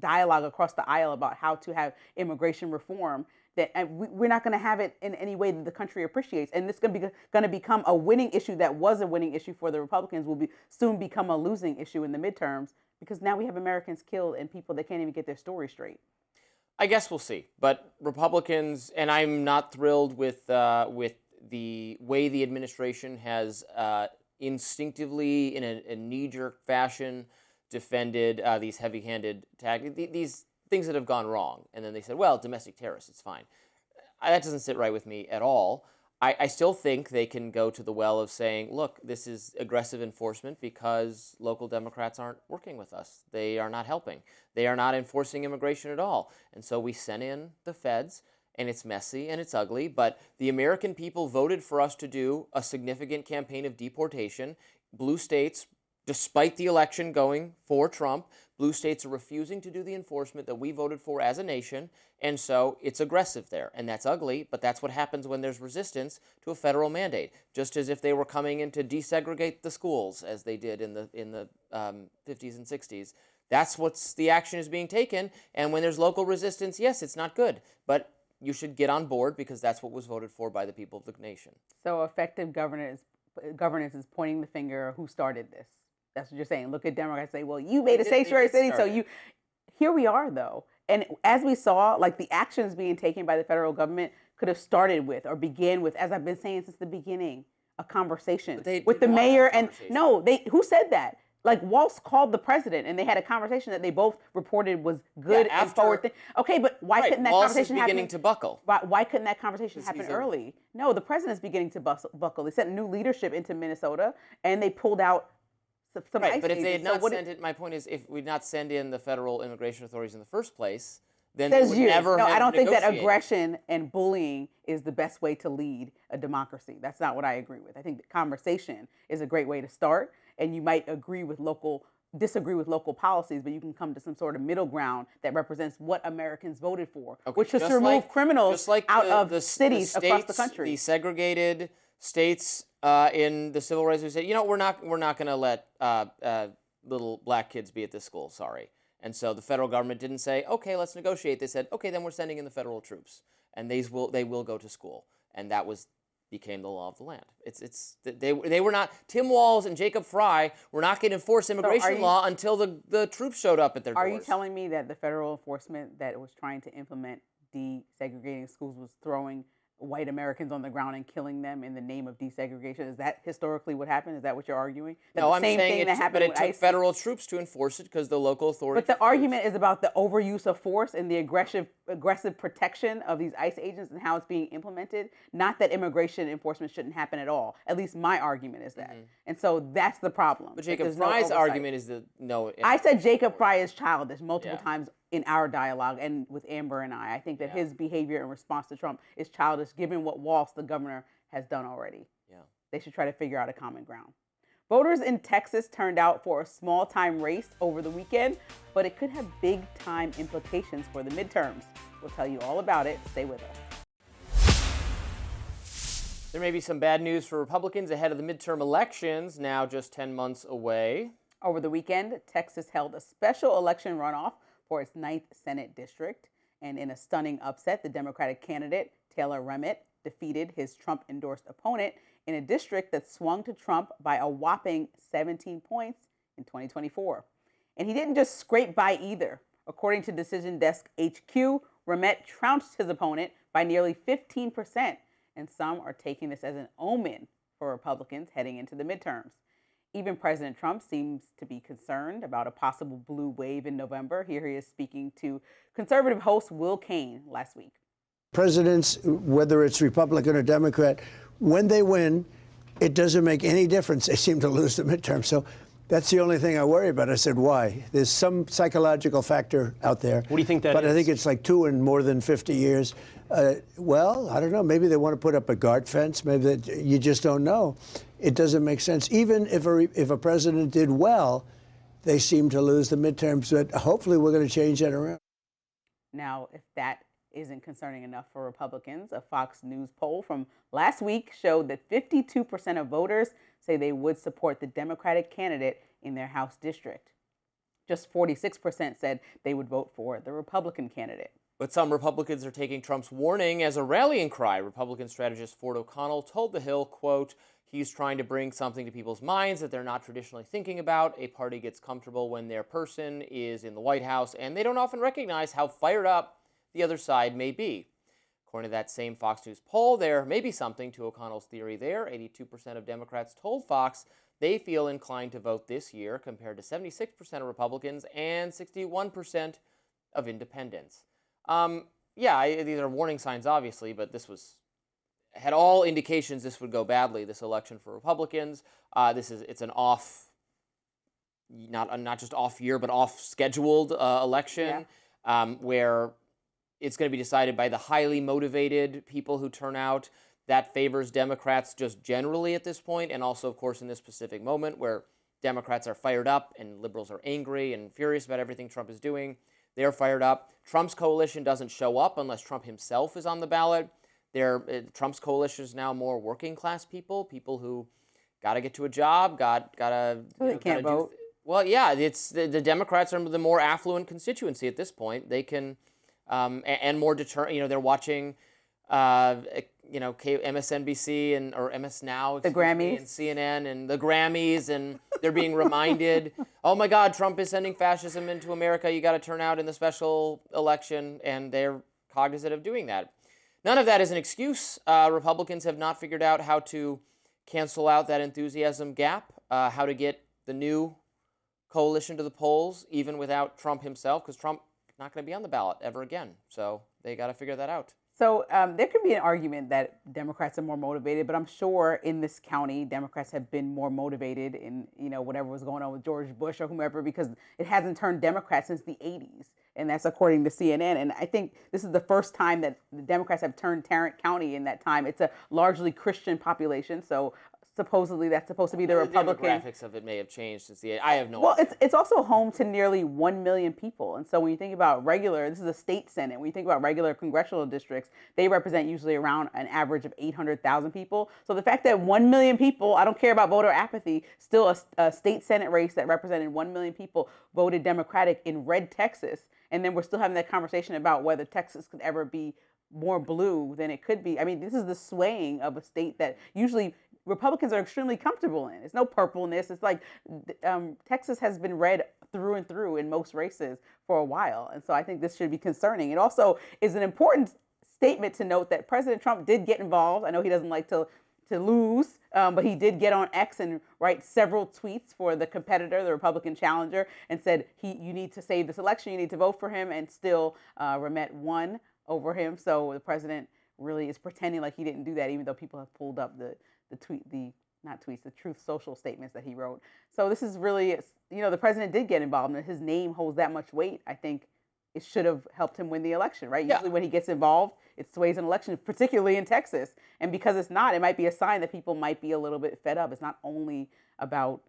dialogue across the aisle about how to have immigration reform, that we're not going to have it in any way that the country appreciates. And this is going to become a winning issue that was a winning issue for the Republicans will soon become a losing issue in the midterms, because now we have Americans killed and people that can't even get their story straight. I guess we'll see. But Republicans, and I'm not thrilled with the way the administration has instinctively, in a knee-jerk fashion, defended these heavy-handed these things that have gone wrong. And then they said, well, domestic terrorists, it's fine. That doesn't sit right with me at all. I still think they can go to the well of saying, look, this is aggressive enforcement because local Democrats aren't working with us. They are not helping. They are not enforcing immigration at all. And so we sent in the feds, and it's messy and it's ugly, but the American people voted for us to do a significant campaign of deportation. Blue states, despite the election going for Trump, blue states are refusing to do the enforcement that we voted for as a nation, and so it's aggressive there. And that's ugly, but that's what happens when there's resistance to a federal mandate, just as if they were coming in to desegregate the schools, as they did in the 50s and 60s. That's what's the action is being taken, and when there's local resistance, yes, it's not good, but you should get on board because that's what was voted for by the people of the nation. So effective governance is pointing the finger who started this. That's what you're saying. Look at Democrats and say, well, you made a sanctuary city, so you... Here we are, though. And as we saw, like the actions being taken by the federal government could have started with or began with, as I've been saying since the beginning, a conversation with the mayor. And no, who said that? Like Waltz called the president and they had a conversation that they both reported was good and forward. Okay, but why couldn't that conversation happen? Beginning to buckle. Why couldn't that conversation happen early? No, the president's beginning to buckle. They sent new leadership into Minnesota and they pulled out some right, ICE but if they had agents. not sent it, my point is, if we'd not send in the federal immigration authorities in the first place, then Says we would you. never No, have I don't think that negotiated. aggression and bullying is the best way to lead a democracy. That's not what I agree with. I think that conversation is a great way to start, and you might disagree with local policies, but you can come to some sort of middle ground that represents what Americans voted for, which is to remove criminals out of the cities across the country. The segregated states in the civil rights who said, we're not going to let little black kids be at this school. Sorry. And so the federal government didn't say, okay, let's negotiate. They said, okay, then we're sending in the federal troops, and they will go to school, and that became the law of the land. They were not, Tim Walz and Jacob Fry were not going to enforce immigration law until the troops showed up at their doors. Are you telling me that the federal enforcement that was trying to implement desegregating schools was throwing white Americans on the ground and killing them in the name of desegregation? Is that historically what happened? Is that what you're arguing? No, I'm saying it took federal troops to enforce it because the local authorities... But the argument is about the overuse of force and the aggressive protection of these ICE agents and how it's being implemented, not that immigration enforcement shouldn't happen at all. At least my argument is that. And so that's the problem. But Jacob Fry's argument is that no... I said Jacob Fry is childish multiple times in our dialogue and with Amber and I. I think that his behavior in response to Trump is childish given what Walz, the governor, has done already. Yeah. They should try to figure out a common ground. Voters in Texas turned out for a small-time race over the weekend, but it could have big-time implications for the midterms. We'll tell you all about it. Stay with us. There may be some bad news for Republicans ahead of the midterm elections, now just 10 months away. Over the weekend, Texas held a special election runoff for its 9th Senate district. And in a stunning upset, the Democratic candidate, Taylor Remick, defeated his Trump-endorsed opponent in a district that swung to Trump by a whopping 17 points in 2024. And he didn't just scrape by either. According to Decision Desk HQ, Ramett trounced his opponent by nearly 15%, and some are taking this as an omen for Republicans heading into the midterms. Even President Trump seems to be concerned about a possible blue wave in November. Here he is speaking to conservative host Will Cain last week. Presidents, whether it's Republican or Democrat, when they win, it doesn't make any difference. They seem to lose the midterm. So that's the only thing I worry about. I said, why? There's some psychological factor out there. What do you think that is? But I think it's like 2 in more than 50 years. Well, I don't know. Maybe they want to put up a guard fence. Maybe you just don't know. It doesn't make sense. Even if a president did well, they seem to lose the midterms. But hopefully we're going to change that around. Now, if that isn't concerning enough for Republicans, a Fox News poll from last week showed that 52% of voters say they would support the Democratic candidate in their House district. Just 46% said they would vote for the Republican candidate. But some Republicans are taking Trump's warning as a rallying cry. Republican strategist Ford O'Connell told The Hill, quote, he's trying to bring something to people's minds that they're not traditionally thinking about. A party gets comfortable when their person is in the White House, and they don't often recognize how fired up the other side may be. According to that same Fox News poll, there may be something to O'Connell's theory there. 82% of Democrats told Fox they feel inclined to vote this year, compared to 76% of Republicans and 61% of independents. These are warning signs, obviously, but this had all indications this would go badly, this election for Republicans. It's an off, not just off year, but off scheduled election, where it's going to be decided by the highly motivated people who turn out. That favors Democrats just generally at this point, and also, of course, in this specific moment where Democrats are fired up and liberals are angry and furious about everything Trump is doing. They're fired up. Trump's coalition doesn't show up unless Trump himself is on the ballot. Trump's coalition is now more working class people who got to get to a job, They can't vote. It's the Democrats are the more affluent constituency at this point. They can and more determined. They're watching MSNBC or MS Now, the Grammys, and CNN and the Grammys, and they're being reminded, oh my God, Trump is sending fascism into America. You got to turn out in the special election, and they're cognizant of doing that. None of that is an excuse. Republicans have not figured out how to cancel out that enthusiasm gap, how to get the new coalition to the polls, even without Trump himself, because Trump is not going to be on the ballot ever again. So they got to figure that out. So there could be an argument that Democrats are more motivated, but I'm sure in this county, Democrats have been more motivated in, whatever was going on with George Bush or whomever, because it hasn't turned Democrats since the 80s. And that's according to CNN. And I think this is the first time that the Democrats have turned Tarrant County in that time. It's a largely Christian population, so supposedly that's supposed to be the Republican. The demographics of it may have changed since the. I have no. Well, idea. it's also home to nearly 1 million people, and so when you think about this is a state senate. When you think about regular congressional districts, they represent usually around an average of 800,000 people. So the fact that 1 million people, I don't care about voter apathy, still a state senate race that represented 1 million people voted Democratic in red Texas, and then we're still having that conversation about whether Texas could ever be more blue than it could be. I mean, this is the swaying of a state that usually Republicans are extremely comfortable in. It's no purpleness. It's like Texas has been red through and through in most races for a while. And so I think this should be concerning. It also is an important statement to note that President Trump did get involved. I know he doesn't like to lose, but he did get on X and write several tweets for the competitor, the Republican challenger, and said, you need to save this election. You need to vote for him. And still Ramett won over him. So the president really is pretending like he didn't do that, even though people have pulled up the Truth Social statements that he wrote. So this is really, the president did get involved, and his name holds that much weight. I think it should have helped him win the election, right? Yeah. Usually when he gets involved, it sways an election, particularly in Texas. And because it's not, it might be a sign that people might be a little bit fed up. It's not only about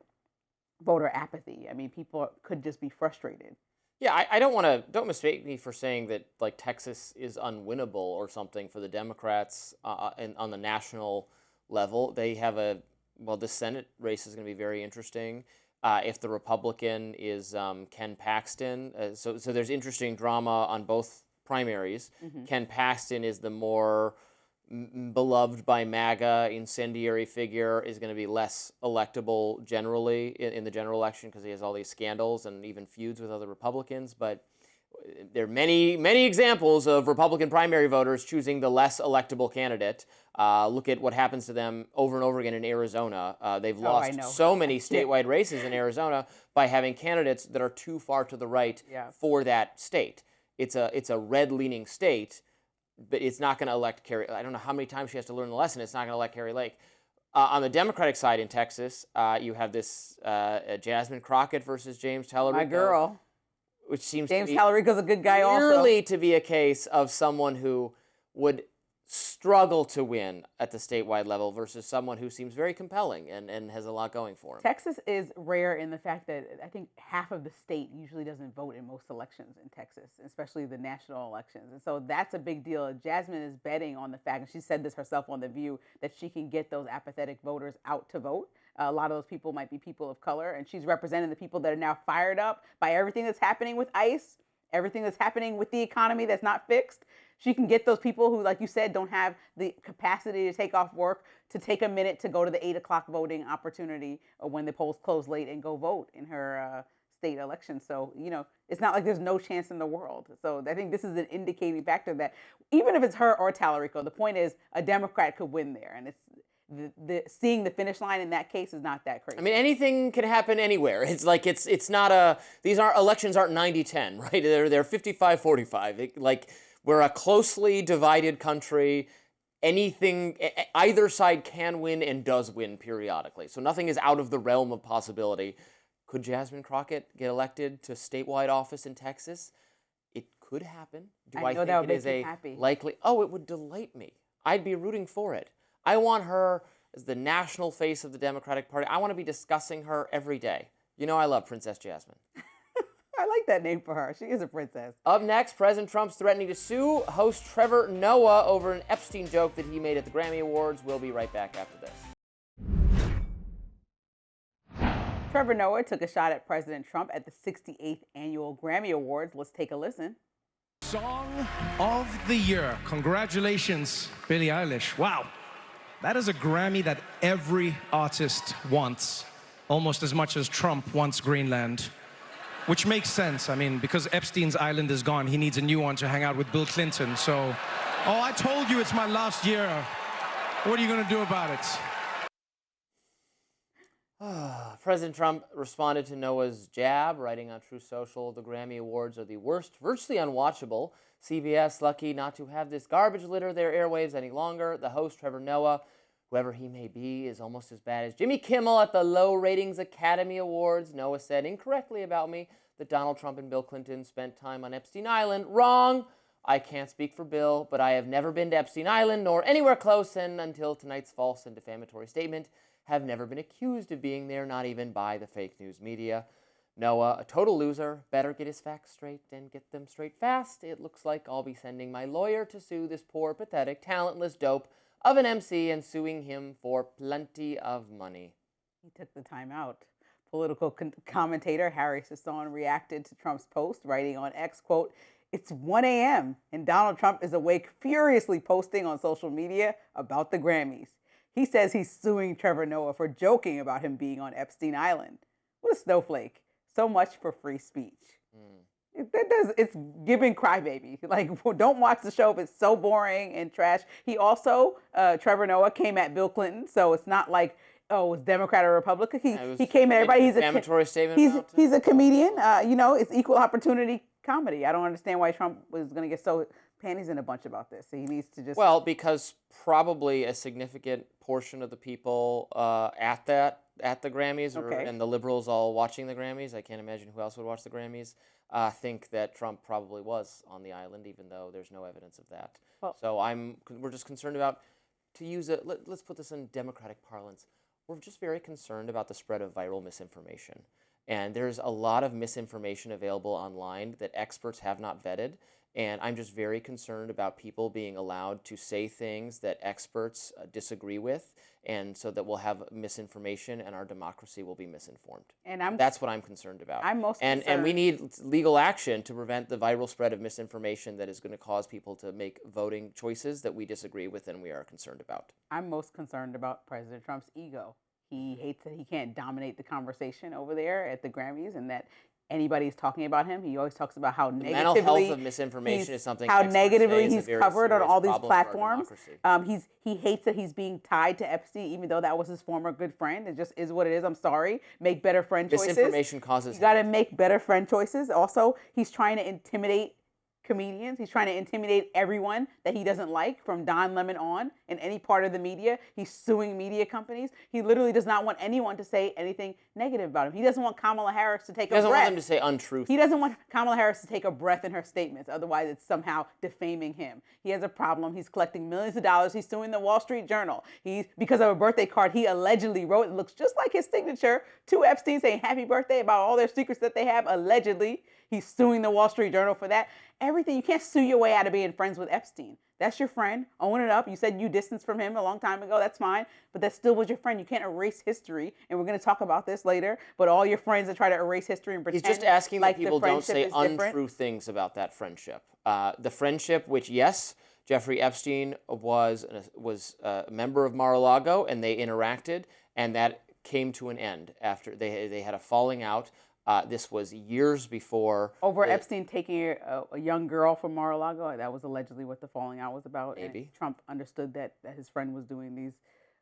voter apathy. I mean, people could just be frustrated. Yeah, don't mistake me for saying that like Texas is unwinnable or something for the Democrats on the national level. They have the Senate race is going to be very interesting. If the Republican is Ken Paxton, so there's interesting drama on both primaries. Mm-hmm. Ken Paxton is the more, beloved by MAGA incendiary figure is going to be less electable generally in the general election because he has all these scandals and even feuds with other Republicans. But there are many, many examples of Republican primary voters choosing the less electable candidate. Look at what happens to them over and over again in Arizona. They've lost so many statewide races in Arizona by having candidates that are too far to the right for that state. It's a red-leaning state, but it's not going to elect Carrie. I don't know how many times she has to learn the lesson. It's not going to elect Carrie Lake. On the Democratic side in Texas, you have this Jasmine Crockett versus James Tallarico. My girl. Which seems James to be Tallarico's a good guy also. Clearly to be a case of someone who would struggle to win at the statewide level versus someone who seems very compelling and has a lot going for him. Texas is rare in the fact that I think half of the state usually doesn't vote in most elections in Texas, especially the national elections. And so that's a big deal. Jasmine is betting on the fact, and she said this herself on The View, that she can get those apathetic voters out to vote. A lot of those people might be people of color, and she's representing the people that are now fired up by everything that's happening with ICE, everything that's happening with the economy that's not fixed. She can get those people who, like you said, don't have the capacity to take off work to take a minute to go to the 8 o'clock voting opportunity or when the polls close late and go vote in her state election. So, you know, it's not like there's no chance in the world. So I think this is an indicating factor that even if it's her or Tallarico, the point is a Democrat could win there. And it's seeing the finish line in that case is not that crazy. I mean, anything can happen anywhere. It's like it's not elections aren't 90-10, right? They're 55-45. Like, we're a closely divided country. Either side can win and does win periodically. So nothing is out of the realm of possibility. Could Jasmine Crockett get elected to statewide office in Texas? It could happen. Do I think it is a likely? Oh, it would delight me. I'd be rooting for it. I want her as the national face of the Democratic Party. I want to be discussing her every day. You know I love Princess Jasmine. I like that name for her. She is a princess. Up next, President Trump's threatening to sue host Trevor Noah over an Epstein joke that he made at the Grammy Awards. We'll be right back after this. Trevor Noah took a shot at President Trump at the 68th Annual Grammy Awards. Let's take a listen. Song of the Year. Congratulations, Billie Eilish. Wow. That is a Grammy that every artist wants, almost as much as Trump wants Greenland, which makes sense. I mean, because Epstein's island is gone, he needs a new one to hang out with Bill Clinton. So, oh, I told you it's my last year. What are you going to do about it? President Trump responded to Noah's jab, writing on Truth Social, the Grammy Awards are the worst, virtually unwatchable. CBS lucky not to have this garbage litter their airwaves any longer. The host, Trevor Noah, whoever he may be, is almost as bad as Jimmy Kimmel at the low ratings Academy Awards. Noah said incorrectly about me that Donald Trump and Bill Clinton spent time on Epstein Island. Wrong. I can't speak for Bill, but I have never been to Epstein Island nor anywhere close, and until tonight's false and defamatory statement, have never been accused of being there, not even by the fake news media. Noah, a total loser, better get his facts straight and get them straight fast. It looks like I'll be sending my lawyer to sue this poor, pathetic, talentless dope of an MC and suing him for plenty of money. He took the time out. Political commentator Harry Sisson reacted to Trump's post, writing on X, quote, "It's 1 a.m. and Donald Trump is awake, furiously posting on social media about the Grammys. He says he's suing Trevor Noah for joking about him being on Epstein Island. What a snowflake. So much for free speech." It's giving crybaby. Like, don't watch the show if it's so boring and trash. He also, Trevor Noah, came at Bill Clinton, so it's not like, oh, it's Democrat or Republican. He came at everybody. He's a comedian. You know, it's equal opportunity comedy. I don't understand why Trump was going to get so panties in a bunch about this. He needs to just... Well, because probably a significant portion of the people at the Grammys, and the liberals all watching the Grammys, I can't imagine who else would watch the Grammys, think that Trump probably was on the island, even though there's no evidence of that. Well, so we're just concerned about, to use it, let's put this in Democratic parlance, we're just very concerned about the spread of viral misinformation. And there's a lot of misinformation available online that experts have not vetted. And I'm just very concerned about people being allowed to say things that experts disagree with, and so that we'll have misinformation and our democracy will be misinformed. And that's what I'm concerned about. I'm most and concerned. And we need legal action to prevent the viral spread of misinformation that is going to cause people to make voting choices that we disagree with and we are concerned about. I'm most concerned about President Trump's ego. He hates that he can't dominate the conversation over there at the Grammys, and that anybody's talking about him. He always talks about how negatively mental health of misinformation is something how experts negatively say is a he's very covered on serious all these problem for our platforms. He hates that he's being tied to Epstein, even though that was his former good friend. It just is what it is. I'm sorry. Make better friend choices. Misinformation causes. You got to make better friend choices. Also, he's trying to intimidate comedians. He's trying to intimidate everyone that he doesn't like, from Don Lemon on, in any part of the media. He's suing media companies. He literally does not want anyone to say anything negative about him. He doesn't want Kamala Harris to take a breath. He doesn't want them to say untruth. He doesn't want Kamala Harris to take a breath in her statements. Otherwise, it's somehow defaming him. He has a problem. He's collecting millions of dollars. He's suing the Wall Street Journal. Because of a birthday card he allegedly wrote. It looks just like his signature to Epstein, saying happy birthday about all their secrets that they have, allegedly. He's suing the Wall Street Journal for that. Everything. You can't sue your way out of being friends with Epstein. That's your friend. Own it up. You said you distanced from him a long time ago. That's fine. But that still was your friend. You can't erase history. And we're going to talk about this later. But all your friends that try to erase history and pretend He's just asking like that people don't say untrue different things about that friendship. The friendship, which, yes, Jeffrey Epstein was a member of Mar-a-Lago, and they interacted, and that came to an end after they had a falling out. This was years before. Over Epstein taking a young girl from Mar-a-Lago. That was allegedly what the falling out was about. Maybe. And Trump understood that his friend was doing these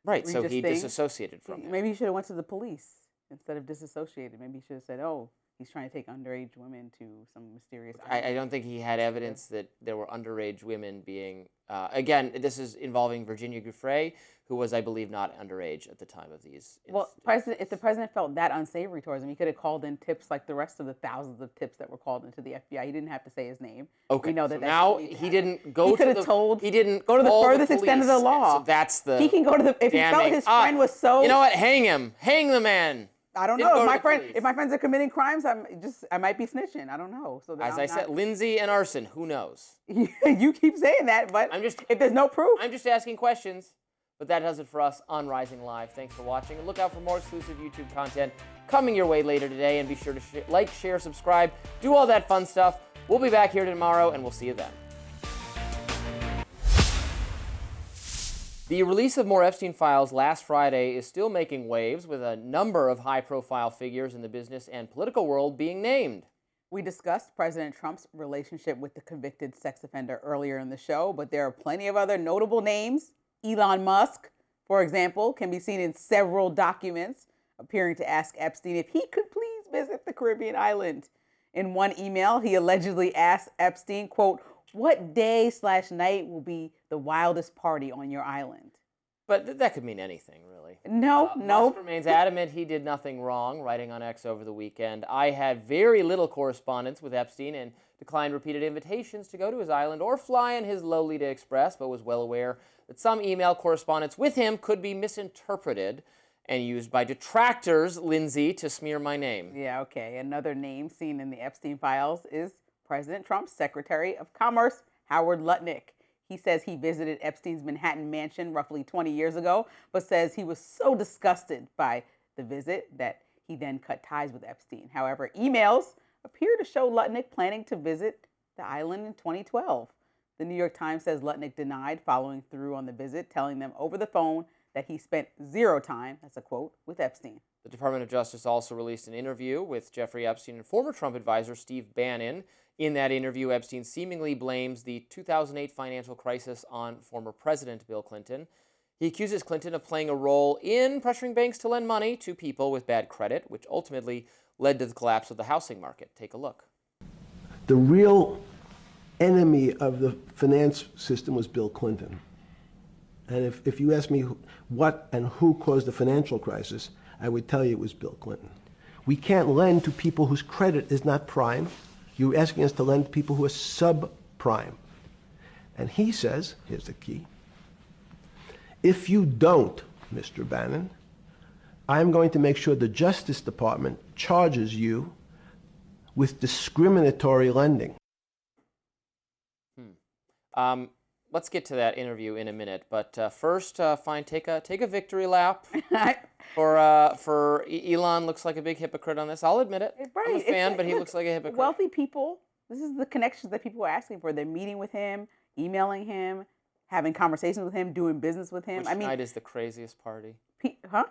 right, so he things. disassociated from it. Maybe he should have went to the police instead of disassociated. Maybe he should have said, oh, he's trying to take underage women to some mysterious island. I don't think he had evidence that there were underage women being... again, this is involving Virginia Giuffre, who was, I believe, not underage at the time of these. Well, if the president felt that unsavory towards him, he could have called in tips like the rest of the thousands of tips that were called into the FBI. He didn't have to say his name. Okay, we know so that now he didn't go to the... He didn't go to the call furthest the extent of the police. law. So that's the... He can go to the... If he felt his friend was so... You know what? Hang him. Hang the man. I don't know. If my friends are committing crimes, I might be snitching. I don't know. So as I said, Lindsey and arson. Who knows? You keep saying that, but if there's no proof, I'm just asking questions. But that does it for us on Rising Live. Thanks for watching, and look out for more exclusive YouTube content coming your way later today. And be sure to like, share, subscribe, do all that fun stuff. We'll be back here tomorrow, and we'll see you then. The release of more Epstein files last Friday is still making waves, with a number of high-profile figures in the business and political world being named. We discussed President Trump's relationship with the convicted sex offender earlier in the show, but there are plenty of other notable names. Elon Musk, for example, can be seen in several documents appearing to ask Epstein if he could please visit the Caribbean island. In one email, he allegedly asked Epstein, quote, "What day/night will be the wildest party on your island?" But that could mean anything, really. No. Musk remains adamant he did nothing wrong, writing on X over the weekend. "I had very little correspondence with Epstein and declined repeated invitations to go to his island or fly in his Lolita Express, but was well aware that some email correspondence with him could be misinterpreted and used by detractors, Lindsey, to smear my name." Yeah, okay. Another name seen in the Epstein files is President Trump's Secretary of Commerce, Howard Lutnick. He says he visited Epstein's Manhattan mansion roughly 20 years ago, but says he was so disgusted by the visit that he then cut ties with Epstein. However, emails appear to show Lutnick planning to visit the island in 2012. The New York Times says Lutnick denied following through on the visit, telling them over the phone that he spent zero time, that's a quote, with Epstein. The Department of Justice also released an interview with Jeffrey Epstein and former Trump advisor Steve Bannon. In that interview, Epstein seemingly blames the 2008 financial crisis on former President Bill Clinton. He accuses Clinton of playing a role in pressuring banks to lend money to people with bad credit, which ultimately led to the collapse of the housing market. Take a look. The real enemy of the finance system was Bill Clinton. And if you ask me what and who caused the financial crisis, I would tell you it was Bill Clinton. We can't lend to people whose credit is not prime. You're asking us to lend to people who are subprime. And he says, here's the key, if you don't, Mr. Bannon, I'm going to make sure the Justice Department charges you with discriminatory lending. Let's get to that interview in a minute, but first, take a victory lap for Elon. Looks like a big hypocrite on this. I'll admit it. Right. I'm a fan, but he looks like a hypocrite. Wealthy people. This is the connections that people are asking for. They're meeting with him, emailing him, having conversations with him, doing business with him. Which night is the craziest party? Huh?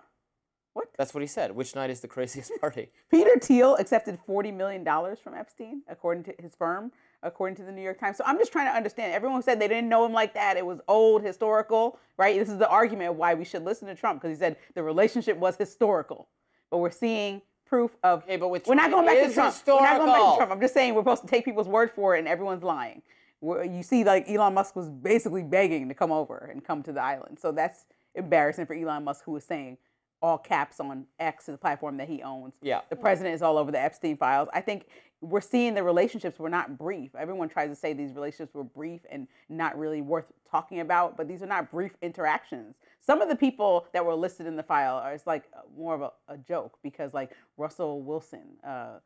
What? That's what he said. Which night is the craziest party? Peter Thiel accepted $40 million from Epstein, according to his firm, according to the New York Times. So I'm just trying to understand. Everyone said they didn't know him like that. It was old, historical, right? This is the argument of why we should listen to Trump, because he said the relationship was historical. But we're seeing proof of. Okay, but we're not going back to Trump. Historical. We're not going back to Trump. I'm just saying we're supposed to take people's word for it, and everyone's lying. You see, like Elon Musk was basically begging to come over and come to the island. So that's embarrassing for Elon Musk, who was saying all caps on X, the platform that he owns. Yeah. The president is all over the Epstein files. I think we're seeing the relationships were not brief. Everyone tries to say these relationships were brief and not really worth talking about, but these are not brief interactions. Some of the people that were listed in the file are it's like more of a joke, because like Russell Wilson, the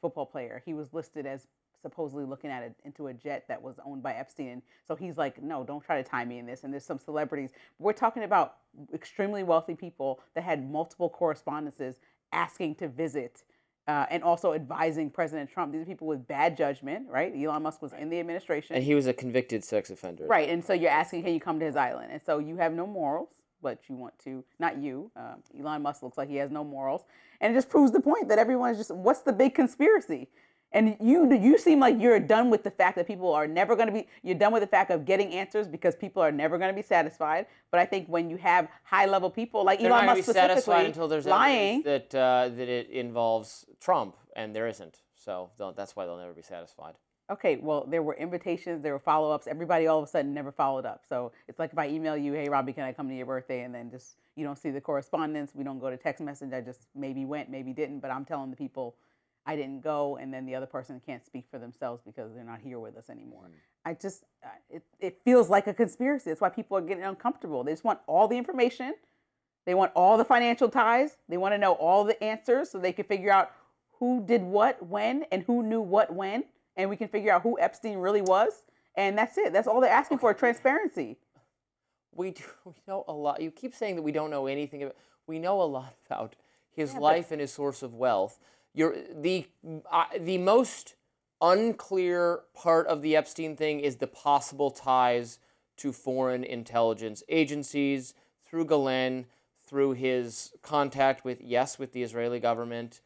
football player, he was listed as supposedly looking at it into a jet that was owned by Epstein. So he's like, no, don't try to tie me in this. And there's some celebrities. We're talking about extremely wealthy people that had multiple correspondences asking to visit and also advising President Trump. These are people with bad judgment, right? Elon Musk was in the administration. And he was a convicted sex offender. Right. And so you're asking, can you come to his island? And so you have no morals, but you want to, not you, Elon Musk looks like he has no morals. And it just proves the point that everyone is just, what's the big conspiracy? And you seem like you're done with the fact that people are never going to be, you're done with the fact of getting answers because people are never going to be satisfied. But I think when you have high-level people like Elon Musk specifically satisfied until there's lying, evidence that it involves Trump, and there isn't. So that's why they'll never be satisfied. Okay, well, there were invitations, there were follow-ups. Everybody all of a sudden never followed up. So it's like if I email you, hey, Robby, can I come to your birthday? And then just, you don't see the correspondence. We don't go to text message. I just maybe went, maybe didn't. But I'm telling the people I didn't go, and then the other person can't speak for themselves because they're not here with us anymore. I just, it feels like a conspiracy. That's why people are getting uncomfortable. They just want all the information. They want all the financial ties. They want to know all the answers so they can figure out who did what, when, and who knew what, when. And we can figure out who Epstein really was. And that's it. That's all they're asking for, transparency. We know a lot. You keep saying that we don't know anything about. We know a lot about his life and his source of wealth. The most unclear part of the Epstein thing is the possible ties to foreign intelligence agencies through Galen, through his contact with the Israeli government,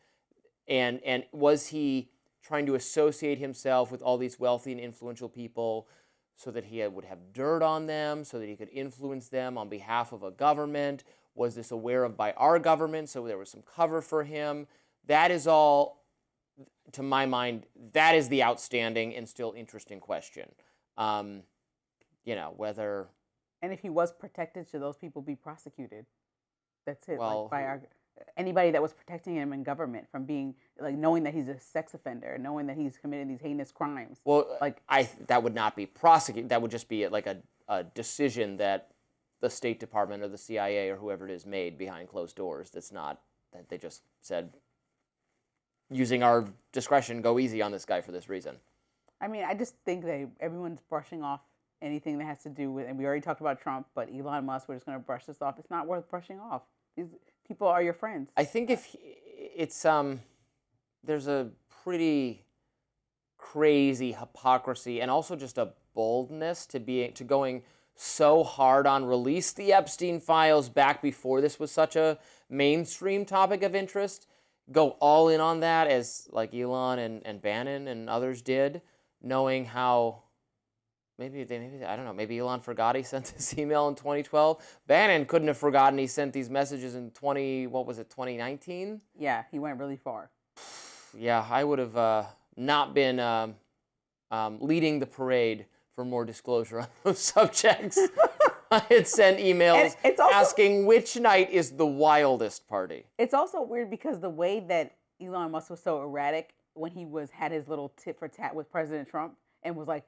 and was he trying to associate himself with all these wealthy and influential people so that he would have dirt on them, so that he could influence them on behalf of a government? Was this aware of by our government, so there was some cover for him? That is all, to my mind, that is the outstanding and still interesting question. Whether... And if he was protected, should those people be prosecuted? That's it. Well, anybody that was protecting him in government from being, like, knowing that he's a sex offender, knowing that he's committed these heinous crimes. Well, that would not be prosecuted. That would just be like a decision that the State Department or the CIA or whoever it is made behind closed doors. That's not that they just said, using our discretion, go easy on this guy for this reason. I mean, I just think that everyone's brushing off anything that has to do with, and we already talked about Trump, but Elon Musk, we're just going to brush this off. It's not worth brushing off. These people are your friends. I think there's a pretty crazy hypocrisy and also just a boldness to going so hard on release the Epstein files back before this was such a mainstream topic of interest. Go all in on that as like Elon and Bannon and others did, knowing how maybe Elon forgot he sent this email in 2012. Bannon couldn't have forgotten he sent these messages in 2019? Yeah, he went really far. Yeah, I would have not been leading the parade for more disclosure on those subjects. I had sent emails asking which night is the wildest party. It's also weird because the way that Elon Musk was so erratic when he had his little tit for tat with President Trump and was like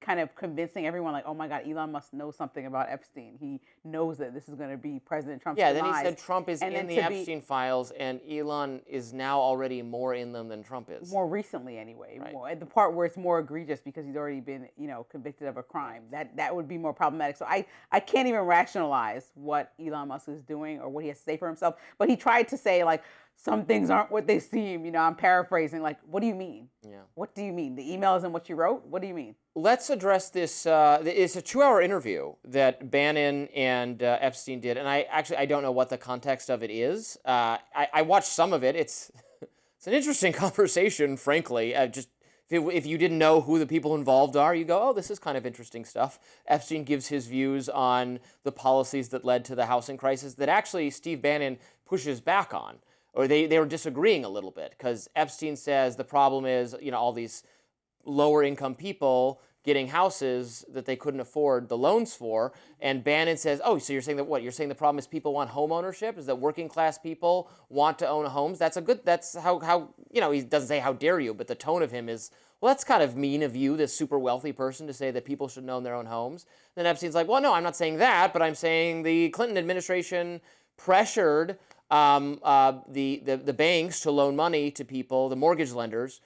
kind of convincing everyone like, oh my God, Elon Musk knows something about Epstein. He knows that this is going to be President Trump's Yeah, demise. then he said Trump is in the Epstein files, and Elon is now already more in them than Trump is. More recently, anyway. Right. More, the part where it's more egregious because he's already been, convicted of a crime. That would be more problematic. So I can't even rationalize what Elon Musk is doing or what he has to say for himself. But he tried to say, like, some things aren't what they seem. I'm paraphrasing. Like, what do you mean? Yeah. What do you mean? The email isn't what you wrote? What do you mean? Let's address this. It's a 2-hour interview that Bannon and Epstein did, and I don't know what the context of it is. I watched some of it. It's an interesting conversation, frankly. Just if you didn't know who the people involved are, you go, oh, this is kind of interesting stuff. Epstein gives his views on the policies that led to the housing crisis that actually Steve Bannon pushes back on. Or they were disagreeing a little bit, because Epstein says the problem is, all these lower income people getting houses that they couldn't afford the loans for. And Bannon says, oh, so you're saying that what? You're saying the problem is people want home ownership? Is that working class people want to own homes? That's how he doesn't say how dare you, but the tone of him is, well, that's kind of mean of you, this super wealthy person, to say that people should own their own homes. Then Epstein's like, well, no, I'm not saying that, but I'm saying the Clinton administration pressured the banks to loan money to people, the mortgage lenders,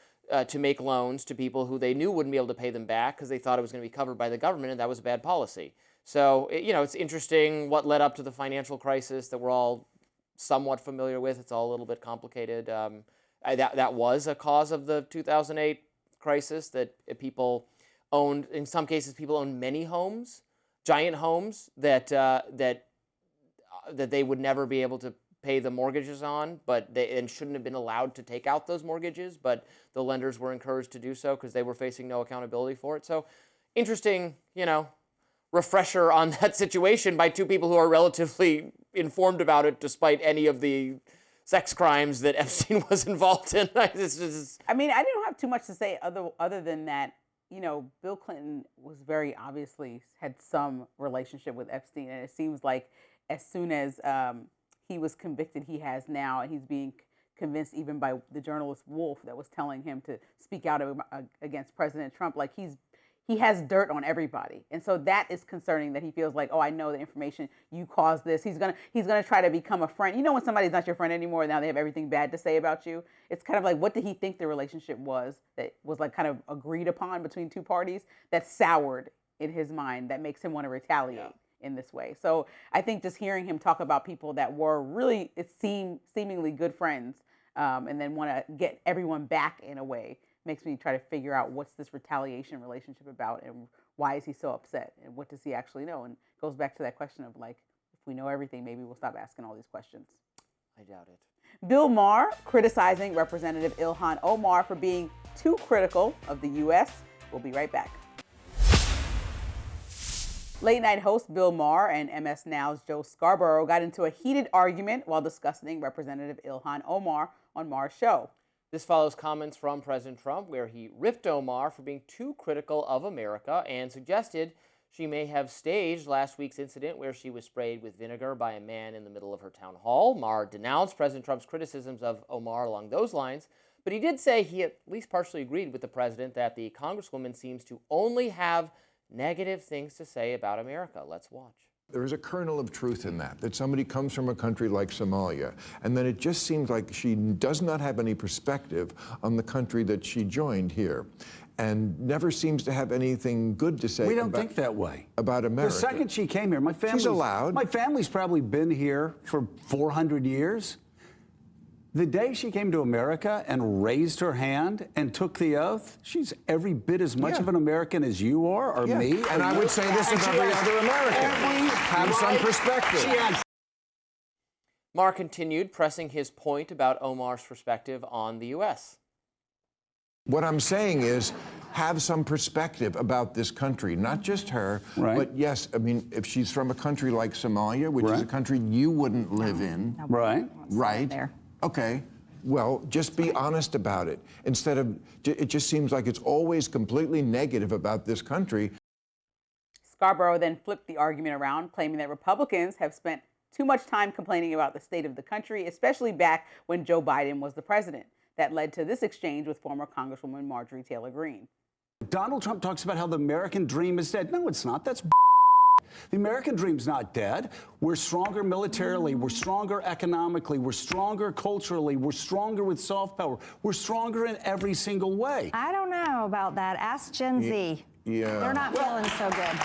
to make loans to people who they knew wouldn't be able to pay them back because they thought it was going to be covered by the government, and that was a bad policy. So, it's interesting what led up to the financial crisis that we're all somewhat familiar with. It's all a little bit complicated. That was a cause of the 2008 crisis, that people owned, in some cases, people owned many homes, giant homes that they would never be able to pay the mortgages on, and shouldn't have been allowed to take out those mortgages, but the lenders were encouraged to do so because they were facing no accountability for it. So interesting, refresher on that situation by two people who are relatively informed about it, despite any of the sex crimes that Epstein was involved in. I mean, I didn't have too much to say other than that, Bill Clinton was very obviously had some relationship with Epstein, and it seems like as soon as he was convicted, he has now, and he's being convinced even by the journalist Wolff that was telling him to speak out against President Trump. Like he has dirt on everybody, and so that is concerning. That he feels like, oh, I know the information, you caused this. He's gonna try to become a friend. When somebody's not your friend anymore, now they have everything bad to say about you. It's kind of like, what did he think the relationship was that was like kind of agreed upon between two parties that soured in his mind, that makes him want to retaliate in this way. So I think just hearing him talk about people that were really, seemingly good friends, and then want to get everyone back in a way, makes me try to figure out what's this retaliation relationship about, and why is he so upset, and what does he actually know? And it goes back to that question of, like, if we know everything, maybe we'll stop asking all these questions. I doubt it. Bill Maher criticizing Representative Ilhan Omar for being too critical of the U.S. We'll be right back. Late night host Bill Maher and MS Now's Joe Scarborough got into a heated argument while discussing Representative Ilhan Omar on Maher's show. This follows comments from President Trump, where he ripped Omar for being too critical of America and suggested she may have staged last week's incident where she was sprayed with vinegar by a man in the middle of her town hall. Maher denounced President Trump's criticisms of Omar along those lines, but he did say he at least partially agreed with the president that the Congresswoman seems to only have negative things to say about America. Let's watch. There is a kernel of truth in that somebody comes from a country like Somalia, and then it just seems like she does not have any perspective on the country that she joined here, and never seems to have anything good to say. We don't think that way about America. The second she came here, she's allowed. My family's probably been here for 400 years. The day she came to America and raised her hand and took the oath, she's every bit as much of an American as you are, or me. And I would say this of every other American. Have some perspective. Maher continued, pressing his point about Omar's perspective on the U.S. What I'm saying is, have some perspective about this country, not just her, but yes, I mean, if she's from a country like Somalia, which is a country you wouldn't live in. Right. Okay, well, just be honest about it. Instead of, it just seems like it's always completely negative about this country. Scarborough then flipped the argument around, claiming that Republicans have spent too much time complaining about the state of the country, especially back when Joe Biden was the president. That led to this exchange with former Congresswoman Marjorie Taylor Greene. Donald Trump talks about how the American dream is dead. No, it's not. That's the American dream's not dead. We're stronger militarily. We're stronger economically. We're stronger culturally. We're stronger with soft power. We're stronger in every single way. I don't know about that. Ask Gen Z. Yeah. They're not feeling so good.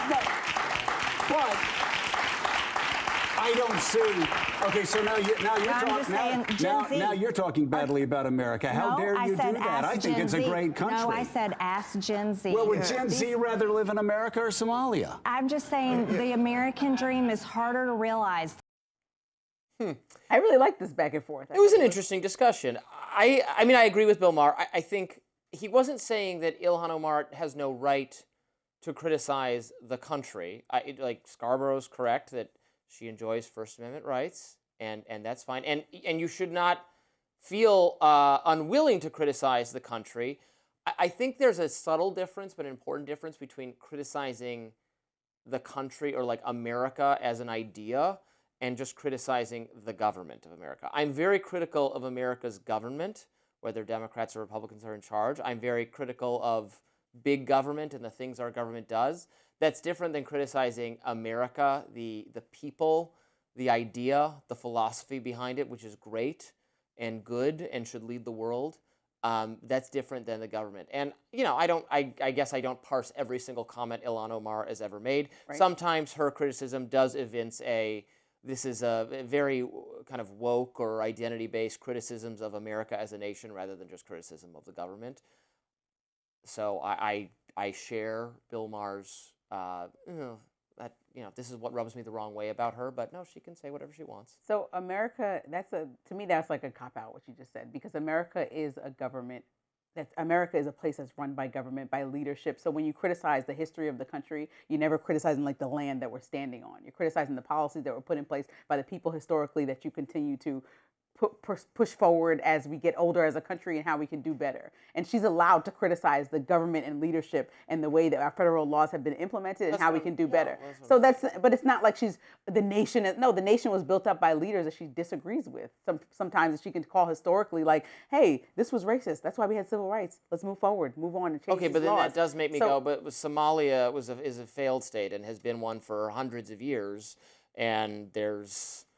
But I don't see. Okay, so now you're talking badly about America. How dare you do that? I think it's a great country. No, I said ask Gen Z. Well, would Gen Z rather live in America or Somalia? I'm just saying the American dream is harder to realize. I really like this back and forth. It was an interesting discussion. I mean, I agree with Bill Maher. I think he wasn't saying that Ilhan Omar has no right to criticize the country. Like Scarborough's correct that she enjoys First Amendment rights, and that's fine. And you should not feel unwilling to criticize the country. I think there's a subtle difference, but an important difference between criticizing the country or like America as an idea and just criticizing the government of America. I'm very critical of America's government, whether Democrats or Republicans are in charge. I'm very critical of big government and the things our government does. That's different than criticizing America, the people, the idea, the philosophy behind it, which is great and good and should lead the world. That's different than the government. And, you know, I guess I don't parse every single comment Ilhan Omar has ever made. Right. Sometimes her criticism does evince this is a very kind of woke or identity-based criticisms of America as a nation rather than just criticism of the government. So I share Bill Maher's, this is what rubs me the wrong way about her, but no, she can say whatever she wants. So America, to me, that's like a cop-out, what you just said, because America is a government. America is a place that's run by government, by leadership. So when you criticize the history of the country, you're never criticizing like the land that we're standing on. You're criticizing the policies that were put in place by the people historically that you continue to push forward as we get older as a country and how we can do better. And she's allowed to criticize the government and leadership and the way that our federal laws have been implemented and how we can do better. So but it's not like the nation was built up by leaders that she disagrees with. Sometimes she can call historically like, hey, this was racist. That's why we had civil rights. Let's move forward, move on and change these laws. Okay, but then that does make me go, but Somalia is a failed state and has been one for hundreds of years. And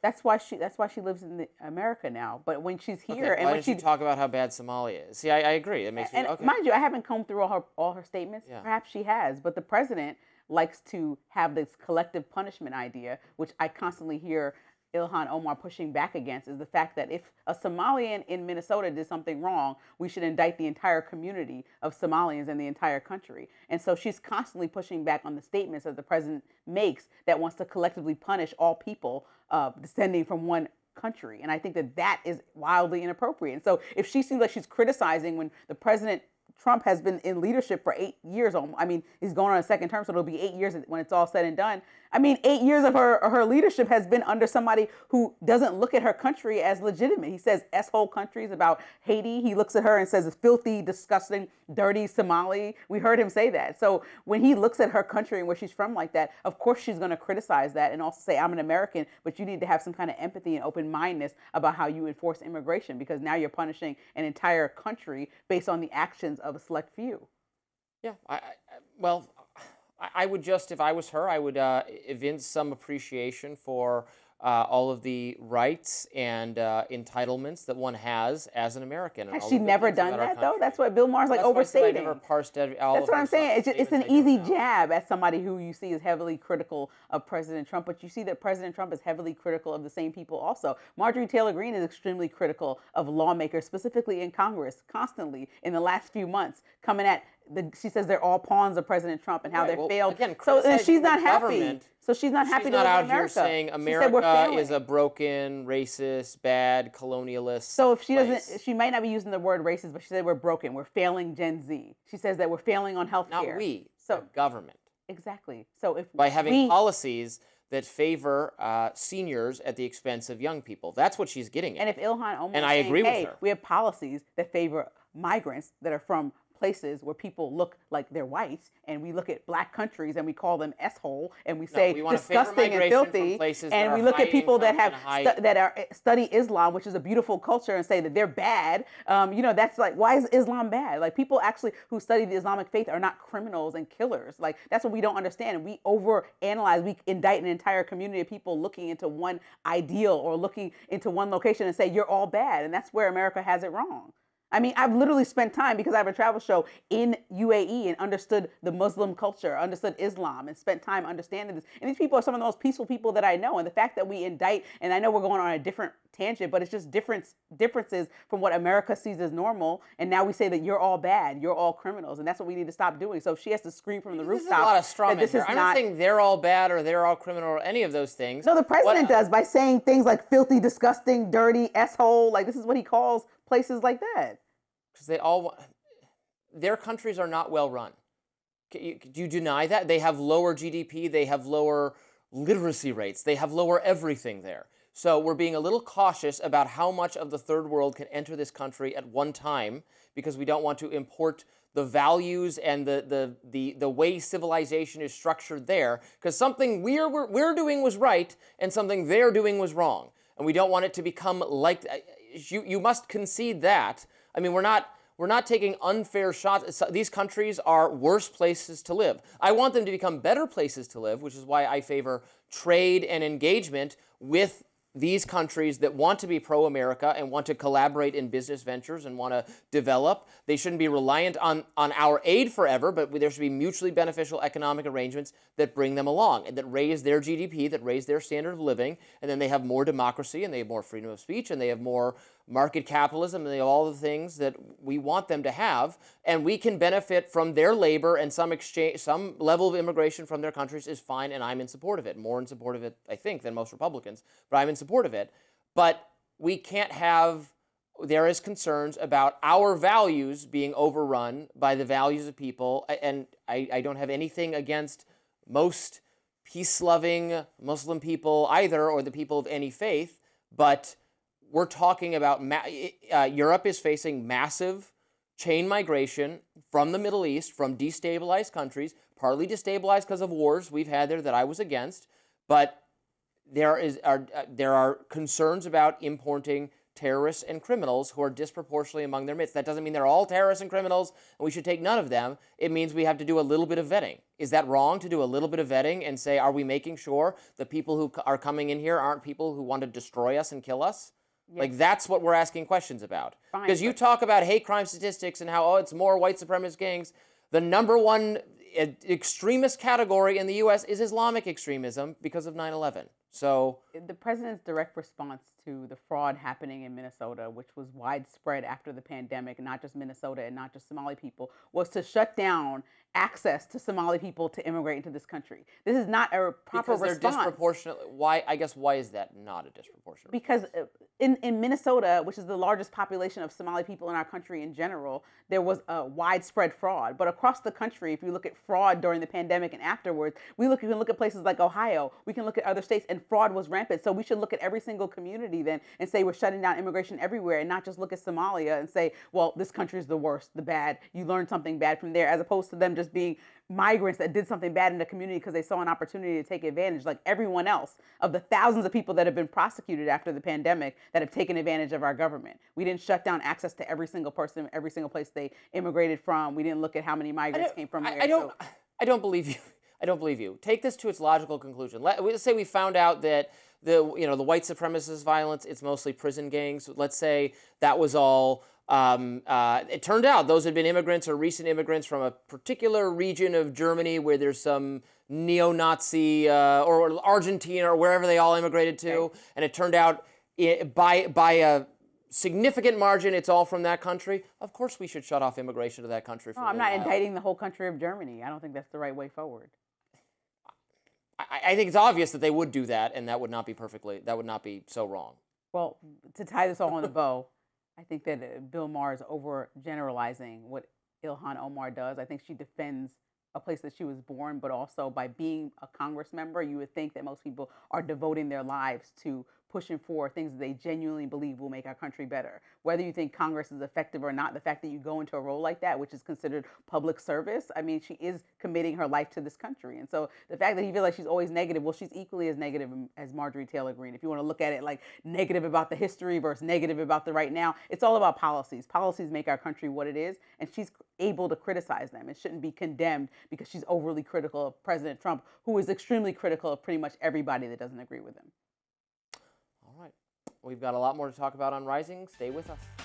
that's why she lives in America now. But when she's here, and when she talk about how bad Somalia is, see, I agree. It makes me okay. Mind you, I haven't combed through all her statements. Yeah. Perhaps she has, but the president likes to have this collective punishment idea, which I constantly hear Ilhan Omar pushing back against, is the fact that if a Somalian in Minnesota did something wrong, we should indict the entire community of Somalians in the entire country. And so she's constantly pushing back on the statements that the president makes that wants to collectively punish all people descending from one country. And I think that is wildly inappropriate. And so if she seems like she's criticizing when the president Trump has been in leadership for 8 years. I mean, he's going on a second term, so it'll be 8 years when it's all said and done. I mean, 8 years of her leadership has been under somebody who doesn't look at her country as legitimate. He says S-hole countries about Haiti. He looks at her and says, filthy, disgusting, dirty Somali. We heard him say that. So when he looks at her country and where she's from like that, of course she's going to criticize that and also say, I'm an American, but you need to have some kind of empathy and open-mindedness about how you enforce immigration, because now you're punishing an entire country based on the actions of a select few. Yeah, I would just, if I was her, I would evince some appreciation for all of the rights and entitlements that one has as an American. Has she never done that, though? That's what Bill Maher's like overstating. I never parsed all That's what I'm saying. It's an easy jab at somebody who you see is heavily critical of President Trump, but you see that President Trump is heavily critical of the same people also. Marjorie Taylor Greene is extremely critical of lawmakers, specifically in Congress, constantly in the last few months, coming at she says they're all pawns of President Trump and how they failed. Again, so she's not happy. So she's not happy to live in America. She's not out here saying America is a broken, racist, bad, colonialist. So if she doesn't, she might not be using the word racist, but she said we're broken. We're failing Gen Z. She says that we're failing on health care. Not we, the government. Exactly. So if by having policies that favor seniors at the expense of young people, that's what she's getting at. And if Ilhan Omar and I agree with her. We have policies that favor migrants that are from places where people look like they're white, and we look at black countries and we call them S-hole, and we say disgusting and filthy, and we look at people that have study Islam, which is a beautiful culture, and say that they're bad. That's like, why is Islam bad? Like, people actually who study the Islamic faith are not criminals and killers. Like, that's what we don't understand. And we overanalyze. We indict an entire community of people looking into one ideal or looking into one location and say you're all bad, and that's where America has it wrong. I mean, I've literally spent time, because I have a travel show in UAE, and understood the Muslim culture, understood Islam, and spent time understanding this. And these people are some of the most peaceful people that I know. And the fact that we indict, and I know we're going on a different tangent, but it's just differences from what America sees as normal. And now we say that you're all bad, you're all criminals, and that's what we need to stop doing. So if she has to scream from the rooftop, a lot of straw men here. I'm not saying they're all bad or they're all criminal or any of those things. No, the president does, by saying things like filthy, disgusting, dirty, S-hole. Like, this is what he calls places like that. Because their countries are not well run. Do you deny that? They have lower GDP, they have lower literacy rates, they have lower everything there. So we're being a little cautious about how much of the third world can enter this country at one time, because we don't want to import the values and the way civilization is structured there, because something we're doing was right and something they're doing was wrong. And we don't want it to become like, you must concede that. I mean, we're not taking unfair shots. These countries are worse places to live. I want them to become better places to live, which is why I favor trade and engagement with these countries that want to be pro-America and want to collaborate in business ventures and want to develop. They shouldn't be reliant on our aid forever, but there should be mutually beneficial economic arrangements that bring them along and that raise their GDP, that raise their standard of living, and then they have more democracy and they have more freedom of speech and they have more market capitalism and they have all the things that we want them to have, and we can benefit from their labor, and some level of immigration from their countries is fine, and I'm in support of it. More in support of it, I think, than most Republicans, but I'm in support of it. But we can't have, there is concerns about our values being overrun by the values of people, and I don't have anything against most peace-loving Muslim people either, or the people of any faith, but we're talking about, Europe is facing massive chain migration from the Middle East, from destabilized countries, partly destabilized because of wars we've had there that I was against, but there are concerns about importing terrorists and criminals who are disproportionately among their midst. That doesn't mean they're all terrorists and criminals and we should take none of them. It means we have to do a little bit of vetting. Is that wrong to do a little bit of vetting and say, are we making sure the people who are coming in here aren't people who want to destroy us and kill us? Yes. Like, that's what we're asking questions about. Because you talk about hate crime statistics and how, it's more white supremacist gangs. The number one extremist category in the U.S. is Islamic extremism because of 9/11. So the president's direct response to the fraud happening in Minnesota, which was widespread after the pandemic, not just Minnesota and not just Somali people, was to shut down access to Somali people to immigrate into this country. This is not a proper response. Because they're disproportionate. Why is that not a disproportionate response? Because in Minnesota, which is the largest population of Somali people in our country in general, there was a widespread fraud. But across the country, if you look at fraud during the pandemic and afterwards, we can look at places like Ohio, we can look at other states, and fraud was rampant. So we should look at every single community then and say we're shutting down immigration everywhere, and not just look at Somalia and say, well, this country is the worst, the bad. You learned something bad from there, as opposed to them just being migrants that did something bad in the community because they saw an opportunity to take advantage, like everyone else, of the thousands of people that have been prosecuted after the pandemic that have taken advantage of our government. We didn't shut down access to every single person, every single place they immigrated from. We didn't look at how many migrants came from there. I don't believe you. I don't believe you. Take this to its logical conclusion. Let's say we found out that the white supremacist violence, it's mostly prison gangs. Let's say that was all. It turned out those had been immigrants or recent immigrants from a particular region of Germany where there's some neo-Nazi or Argentina or wherever they all immigrated to, okay. And it turned out by a significant margin it's all from that country. Of course we should shut off immigration to that country. No, I'm not indicting the whole country of Germany. I don't think that's the right way forward. I think it's obvious that they would do that, and that would not be so wrong. Well, to tie this all in a bow, I think that Bill Maher is overgeneralizing what Ilhan Omar does. I think she defends a place that she was born, but also by being a Congress member, you would think that most people are devoting their lives to pushing for things that they genuinely believe will make our country better. Whether you think Congress is effective or not, the fact that you go into a role like that, which is considered public service, I mean, she is committing her life to this country. And so the fact that he feels like she's always negative, well, she's equally as negative as Marjorie Taylor Greene. If you want to look at it like negative about the history versus negative about the right now, it's all about policies. Policies make our country what it is, and she's able to criticize them. It shouldn't be condemned because she's overly critical of President Trump, who is extremely critical of pretty much everybody that doesn't agree with him. All right. We've got a lot more to talk about on Rising. Stay with us.